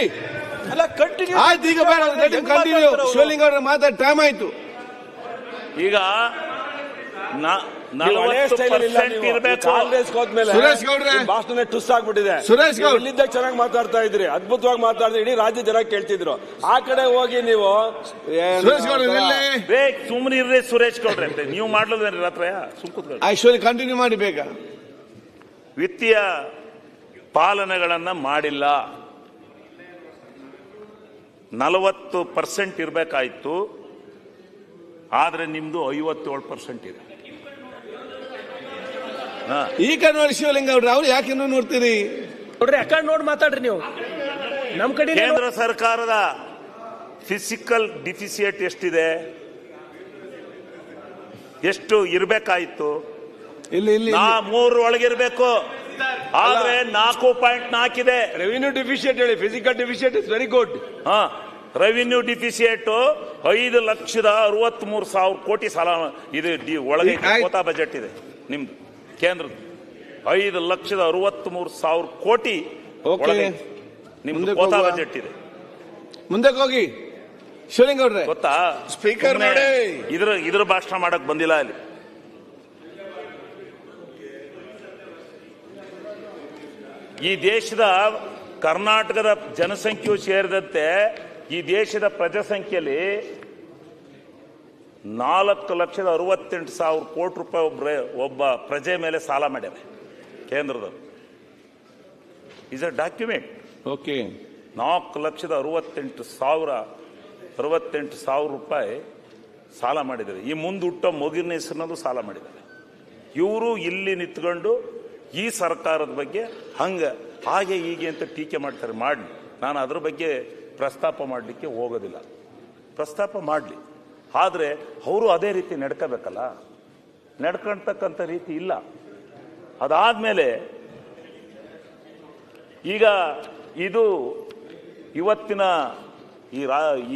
ಅಲ್ಲ, ಕಂಟಿನ್ಯೂ ಆಯ್ತು, ಈಗ ಬೇಡ, ಕಂಟಿನ್ಯೂ. ಶಿವಲಿಂಗ ಅವ್ರ ಮಾತಾಡಿ ಟೈಮ್ ಆಯ್ತು. ಈಗ ಸುರೇಶ್ ಗೌಡ್ರೆ, ಭಾಷಣ ಟುಸ್ ಆಗ್ಬಿಟ್ಟಿದೆ. ಸುರೇಶ್ ಗೌಡ್ ಇಲ್ಲಿದ್ದ ಚೆನ್ನಾಗಿ ಮಾತಾಡ್ತಾ ಇದ್ರಿ, ಅದ್ಭುತವಾಗಿ ಮಾತಾಡ್ತಾ ಇಡೀ ರಾಜ್ಯ ಜನ ಕೇಳ್ತಿದ್ರು. ಆ ಕಡೆ ಹೋಗಿ ನೀವು ಸುರೇಶ್ ಗೌಡ್ರೆ ಸುಮ್ಮನೆ ಇರ್ರಿ ಸುರೇಶ್ ಗೌಡ್ರೆ ಅಂತ ನೀವು ಮಾಡ್ಲೋದೇನ್ರಿ ರಾತ್ರಿ ಸುಮ್ಕೂತ್ಕೊಳ್ಳಿ. ಐಶ್ವರ್ಯ ಕಂಟಿನ್ಯೂ ಮಾಡಿ ಬೇಗ. ವಿತ್ತೀಯ ಪಾಲನೆಗಳನ್ನ ಮಾಡಿಲ್ಲ. 40% ಇರಬೇಕಾಯ್ತು, ಆದ್ರೆ ನಿಮ್ದು 57% ಇದೆ. ಈ ಕಡೆ ನೋಡಿ ಶಿವಲಿಂಗ ಅವ್ರು, ಅವ್ರು ಯಾಕೆ ನೋಡ್ತೀರಿ ನೋಡ್ರಿ, ಆ ಕಡೆ ನೋಡಿ ಮಾತಾಡ್ರಿ ನೀವು. ನಮ್ ಕಡೆ ಕೇಂದ್ರ ಸರ್ಕಾರದ ಫಿಸಿಕಲ್ ಡಿಫಿಸಿಯೇಟ್ ಎಷ್ಟಿದೆ, ಎಷ್ಟು ಇರಬೇಕಾಯ್ತು? ಇಲ್ಲಿ ಇಲ್ಲಿ 3 ಒಳಗಿರ್ಬೇಕು, ಆದ್ರೆ 4.4 ಇದೆ. ರೆವಿನ್ಯೂ ಡಿಫಿಷಿಯೇಟ್ ಹೇಳಿ, fiscal deficit is very good. Revenue deficit 5,63,000 ಕೋಟಿ ಸಾಲ ಇದು ಒಳಗೆ ಕೋತಾ ಬಜೆಟ್ ಇದೆ ನಿಮ್ದು ಕೇಂದ್ರದ. 5,63,000 ಕೋಟಿ ಒಳಗೆ ನಿಮ್ದು ಕೋತಾ ಬಜೆಟ್ ಇದೆ. ಮುಂದಕ್ಕೆ ಹೋಗಿ ಶಿವಲಿಂಗ ಅವ್ರೆ. ಗೊತ್ತಾ ಸ್ಪೀಕರ್ ನೋಡಿ, ಇದ್ರ ಭಾಷಣ ಮಾಡಕ್ ಬಂದಿಲ್ಲ ಅಲ್ಲಿ. ಈ ದೇಶದ ಕರ್ನಾಟಕದ ಜನಸಂಖ್ಯೆಯು ಸೇರಿದಂತೆ ಈ ದೇಶದ ಪ್ರಜಾಸಂಖ್ಯೆಯಲ್ಲಿ 4,68,000 ಕೋಟಿ ರೂಪಾಯಿ ಒಬ್ಬ ಪ್ರಜೆ ಮೇಲೆ ಸಾಲ ಮಾಡ್ಯಾರೆ ಕೇಂದ್ರದ. Is a document. ಓಕೆ, 4,68,000 ರೂಪಾಯಿ ಸಾಲ ಮಾಡಿದ್ದಾರೆ. ಈ ಮುಂದೆ ಹುಟ್ಟೋ ಮಗುವಿನ ಹೆಸರಿನಲ್ಲೂ ಸಾಲ ಮಾಡಿದ್ದಾರೆ. ಇವರು ಇಲ್ಲಿ ನಿಂತ್ಕೊಂಡು ಈ ಸರ್ಕಾರದ ಬಗ್ಗೆ ಹಾಗೆ ಹೀಗೆ ಅಂತ ಟೀಕೆ ಮಾಡ್ತಾರೆ. ಮಾಡಲಿ, ನಾನು ಅದ್ರ ಬಗ್ಗೆ ಪ್ರಸ್ತಾಪ ಮಾಡಲಿಕ್ಕೆ ಹೋಗೋದಿಲ್ಲ. ಪ್ರಸ್ತಾಪ ಮಾಡಲಿ, ಆದರೆ ಅವರು ಅದೇ ರೀತಿ ನಡ್ಕೋಬೇಕಲ್ಲ. ನಡ್ಕೊಳ್ತಕ್ಕಂಥ ರೀತಿ ಇಲ್ಲ. ಅದಾದ್ಮೇಲೆ ಈಗ ಇದು ಇವತ್ತಿನ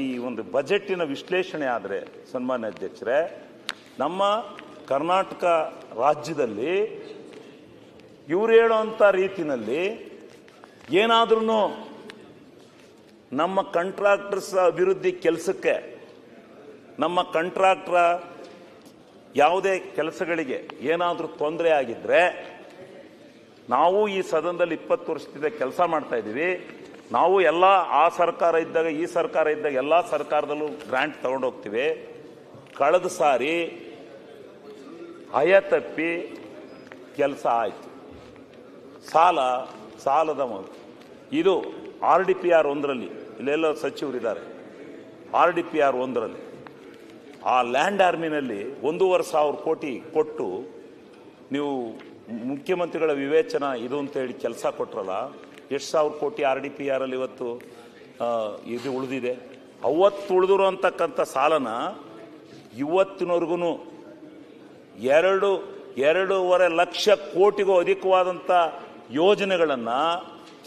ಈ ಒಂದು ಬಜೆಟ್ಟಿನ ವಿಶ್ಲೇಷಣೆ ಆದರೆ ಸನ್ಮಾನ್ಯ ಅಧ್ಯಕ್ಷರೇ, ನಮ್ಮ ಕರ್ನಾಟಕ ರಾಜ್ಯದಲ್ಲಿ ಇವ್ರು ಹೇಳೋಂಥ ರೀತಿನಲ್ಲಿ ಏನಾದ್ರೂ ನಮ್ಮ ಕಾಂಟ್ರಾಕ್ಟರ್ಸ್ ಅಭಿವೃದ್ಧಿ ಕೆಲಸಕ್ಕೆ, ನಮ್ಮ ಕಾಂಟ್ರಾಕ್ಟರ್ ಯಾವುದೇ ಕೆಲಸಗಳಿಗೆ ಏನಾದರೂ ತೊಂದರೆ ಆಗಿದ್ರೆ, ನಾವು ಈ ಸದನದಲ್ಲಿ 20 ವರ್ಷದಿಂದ ಕೆಲಸ ಮಾಡ್ತಾ ಇದ್ದೀವಿ. ನಾವು ಎಲ್ಲ ಆ ಸರ್ಕಾರ ಇದ್ದಾಗ ಈ ಸರ್ಕಾರ ಇದ್ದಾಗ ಎಲ್ಲ ಸರ್ಕಾರದಲ್ಲೂ ಗ್ರಾಂಟ್ ತಗೊಂಡೋಗ್ತೀವಿ. ಕಳೆದ ಸಾರಿ ತಪ್ಪಿ ಕೆಲಸ ಆಯಿತು. ಸಾಲದ ಇದು RDPR 1ರಲ್ಲಿ, ಇಲ್ಲೆಲ್ಲ ಸಚಿವರಿದ್ದಾರೆ, RDPR 1ರಲ್ಲಿ ಆ ಲ್ಯಾಂಡ್ ಆರ್ಮಿನಲ್ಲಿ 1,500 ಕೋಟಿ ಕೊಟ್ಟು ನೀವು ಮುಖ್ಯಮಂತ್ರಿಗಳ ವಿವೇಚನ ಇದು ಅಂತೇಳಿ ಕೆಲಸ ಕೊಟ್ರಲ್ಲ, ಎಷ್ಟು ಸಾವಿರ ಕೋಟಿ RDPR ಅಲ್ಲಿ ಇವತ್ತು ಇದು ಉಳಿದಿದೆ. ಅವತ್ತು ಉಳಿದಿರೋ ಅಂತಕ್ಕಂಥ ಸಾಲನ ಇವತ್ತಿನವರೆಗೂ 2.5 ಲಕ್ಷ ಕೋಟಿಗೂ ಅಧಿಕವಾದಂಥ ಯೋಜನೆಗಳನ್ನು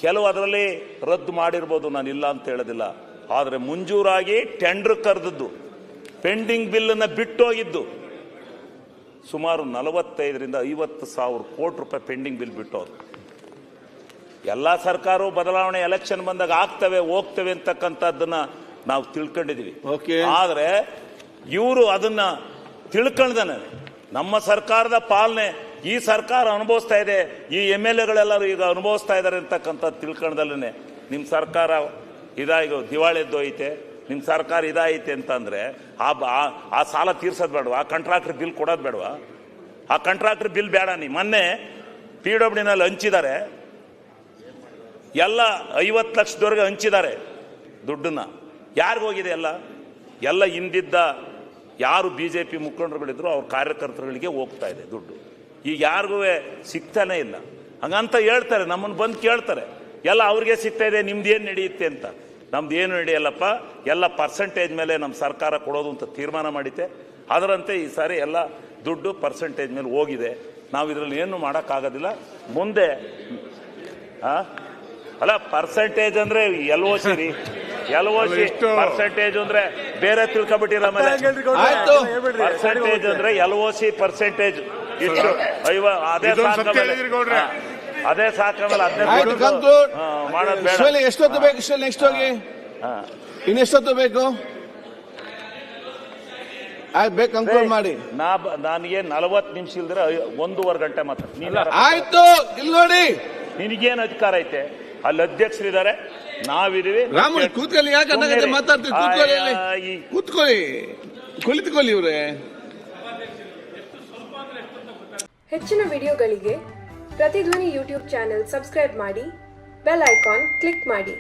ಕೆಲವು ಅದರಲ್ಲಿ ರದ್ದು ಮಾಡಿರ್ಬೋದು, ನಾನು ಇಲ್ಲ ಅಂತ ಹೇಳೋದಿಲ್ಲ. ಆದರೆ ಮುಂಜೂರಾಗಿ ಟೆಂಡರ್ ಕರೆದದ್ದು, ಪೆಂಡಿಂಗ್ ಬಿಲ್ಲನ್ನು ಬಿಟ್ಟೋಗಿದ್ದು ಸುಮಾರು 45,000 to 50,000 ಕೋಟಿ ರೂಪಾಯಿ ಪೆಂಡಿಂಗ್ ಬಿಲ್ ಬಿಟ್ಟೋದು. ಎಲ್ಲ ಸರ್ಕಾರವು ಬದಲಾವಣೆ ಎಲೆಕ್ಷನ್ ಬಂದಾಗ ಆಗ್ತವೆ ಹೋಗ್ತವೆ ಅಂತಕ್ಕಂಥದ್ದನ್ನ ನಾವು ತಿಳ್ಕೊಂಡಿದೀವಿ. ಆದರೆ ಇವರು ಅದನ್ನ ತಿಳ್ಕೊಂಡ್ದಾನೆ. ನಮ್ಮ ಸರ್ಕಾರದ ಪಾಲನೆ ಈ ಸರ್ಕಾರ ಅನುಭವಿಸ್ತಾ ಇದೆ, ಈ MLAಗಳೆಲ್ಲರೂ ಈಗ ಅನುಭವಿಸ್ತಾ ಇದ್ದಾರೆ ಅಂತಕ್ಕಂಥದ್ದು ತಿಳ್ಕೊಂಡಲ್ಲೇ ನಿಮ್ಮ ಸರ್ಕಾರ ಇದಾಗಿ ದಿವಾಳಿ ಎದ್ದೋಯ್ತೆ, ನಿಮ್ಮ ಸರ್ಕಾರ ಇದಾಯಿತೆ ಅಂತಂದ್ರೆ ಆ ಸಾಲ ತೀರ್ಸೋದು ಬೇಡವಾ? ಆ ಕಾಂಟ್ರಾಕ್ಟರ್ ಬಿಲ್ ಕೊಡೋದು ಬೇಡವಾ? ಆ ಕಾಂಟ್ರಾಕ್ಟರ್ ಬಿಲ್ ಬೇಡ. ಮೊನ್ನೆ PWDನಲ್ಲಿ ಹಂಚಿದ್ದಾರೆ, ಎಲ್ಲ 50 ಲಕ್ಷದವರೆಗೆ ಹಂಚಿದ್ದಾರೆ ದುಡ್ಡನ್ನ. ಯಾರಿಗೋಗಿದೆ? ಎಲ್ಲ ಹಿಂದಿದ್ದ ಯಾರು BJP ಮುಖಂಡರುಗಳಿದ್ರು ಅವ್ರ ಕಾರ್ಯಕರ್ತರುಗಳಿಗೆ ಹೋಗ್ತಾ ಇದೆ ದುಡ್ಡು. ಈಗ ಯಾರಿಗೂ ಸಿಗ್ತಾನೆ ಇಲ್ಲ. ಹಂಗಂತ ಹೇಳ್ತಾರೆ, ನಮ್ಮನ್ನು ಬಂದು ಕೇಳ್ತಾರೆ, ಎಲ್ಲ ಅವ್ರಿಗೆ ಸಿಗ್ತಾ ಇದೆ, ನಿಮ್ದು ಏನು ನಡೆಯುತ್ತೆ ಅಂತ. ನಮ್ದು ಏನು ನಡೆಯಲ್ಲಪ್ಪ, ಎಲ್ಲ ಪರ್ಸೆಂಟೇಜ್ ಮೇಲೆ ನಮ್ಮ ಸರ್ಕಾರ ಕೊಡೋದು ಅಂತ ತೀರ್ಮಾನ ಮಾಡಿತೆ. ಅದರಂತೆ ಈ ಸಾರಿ ಎಲ್ಲ ದುಡ್ಡು ಪರ್ಸೆಂಟೇಜ್ ಮೇಲೆ ಹೋಗಿದೆ. ನಾವು ಇದರಲ್ಲಿ ಏನು ಮಾಡೋಕ್ಕಾಗೋದಿಲ್ಲ. ಮುಂದೆ ಅಲ್ಲ, ಪರ್ಸೆಂಟೇಜ್ ಅಂದ್ರೆ LOC ರೀ, LOC ಪರ್ಸೆಂಟೇಜ್ ಅಂದ್ರೆ ಬೇರೆ ತಿಳ್ಕೊಬಿಟ್ಟಿರ. ಪರ್ಸೆಂಟೇಜ್ ಅಂದ್ರೆ LOC ಪರ್ಸೆಂಟೇಜ್ ಇಷ್ಟು ಅದೇ ಸಾಕಲ್ಲ, ಮಾಡೋದು ಬೇಡ. ಎಷ್ಟೊತ್ತು ಬೇಕು? ನೆಕ್ಸ್ಟ್ ಹೋಗಿ ಇನ್ನೆಷ್ಟೊತ್ತು ಬೇಕು? ಆಯ್ತು ಬೇಕು ಕಂಕ್ಲೂಡ್ ಮಾಡಿ. ನನಗೆ 40 ನಿಮಿಷ ಇಲ್ದ್ರೆ 1.5 ಗಂಟೆ ಮಾತ್ರ. ಆಯ್ತು ಇಲ್ಲಿ ನೋಡಿ, ನಿನಗೇನು ಅಧಿಕಾರ ಐತೆ? ಅಲ್ಲಿ ಅಧ್ಯಕ್ಷರಿದ್ದಾರೆ, ನಾವಿದೀವಿ. ರಾಮುಲ್ ಕೂತ್ಕೊಳ್ಳಿ, ಯಾಕೆ ಮಾತಾಡ್ತೀವಿ? ಕೂತ್ಕೊಳ್ಳಿ ಅಲ್ಲಿ, ಕೂತ್ಕೊಳ್ಳಿ, ಕುಳಿತುಕೊಳ್ಳಿ ಇವ್ರೆ. ಹೆಚ್ಚಿನ ವಿಡಿಯೋಗಳಿಗೆ ಪ್ರತಿಧ್ವನಿ ಯೂಟ್ಯೂಬ್ ಚಾನೆಲ್ ಸಬ್ಸ್ಕ್ರೈಬ್ ಮಾಡಿ, ಬೆಲ್ ಐಕಾನ್ ಕ್ಲಿಕ್ ಮಾಡಿ.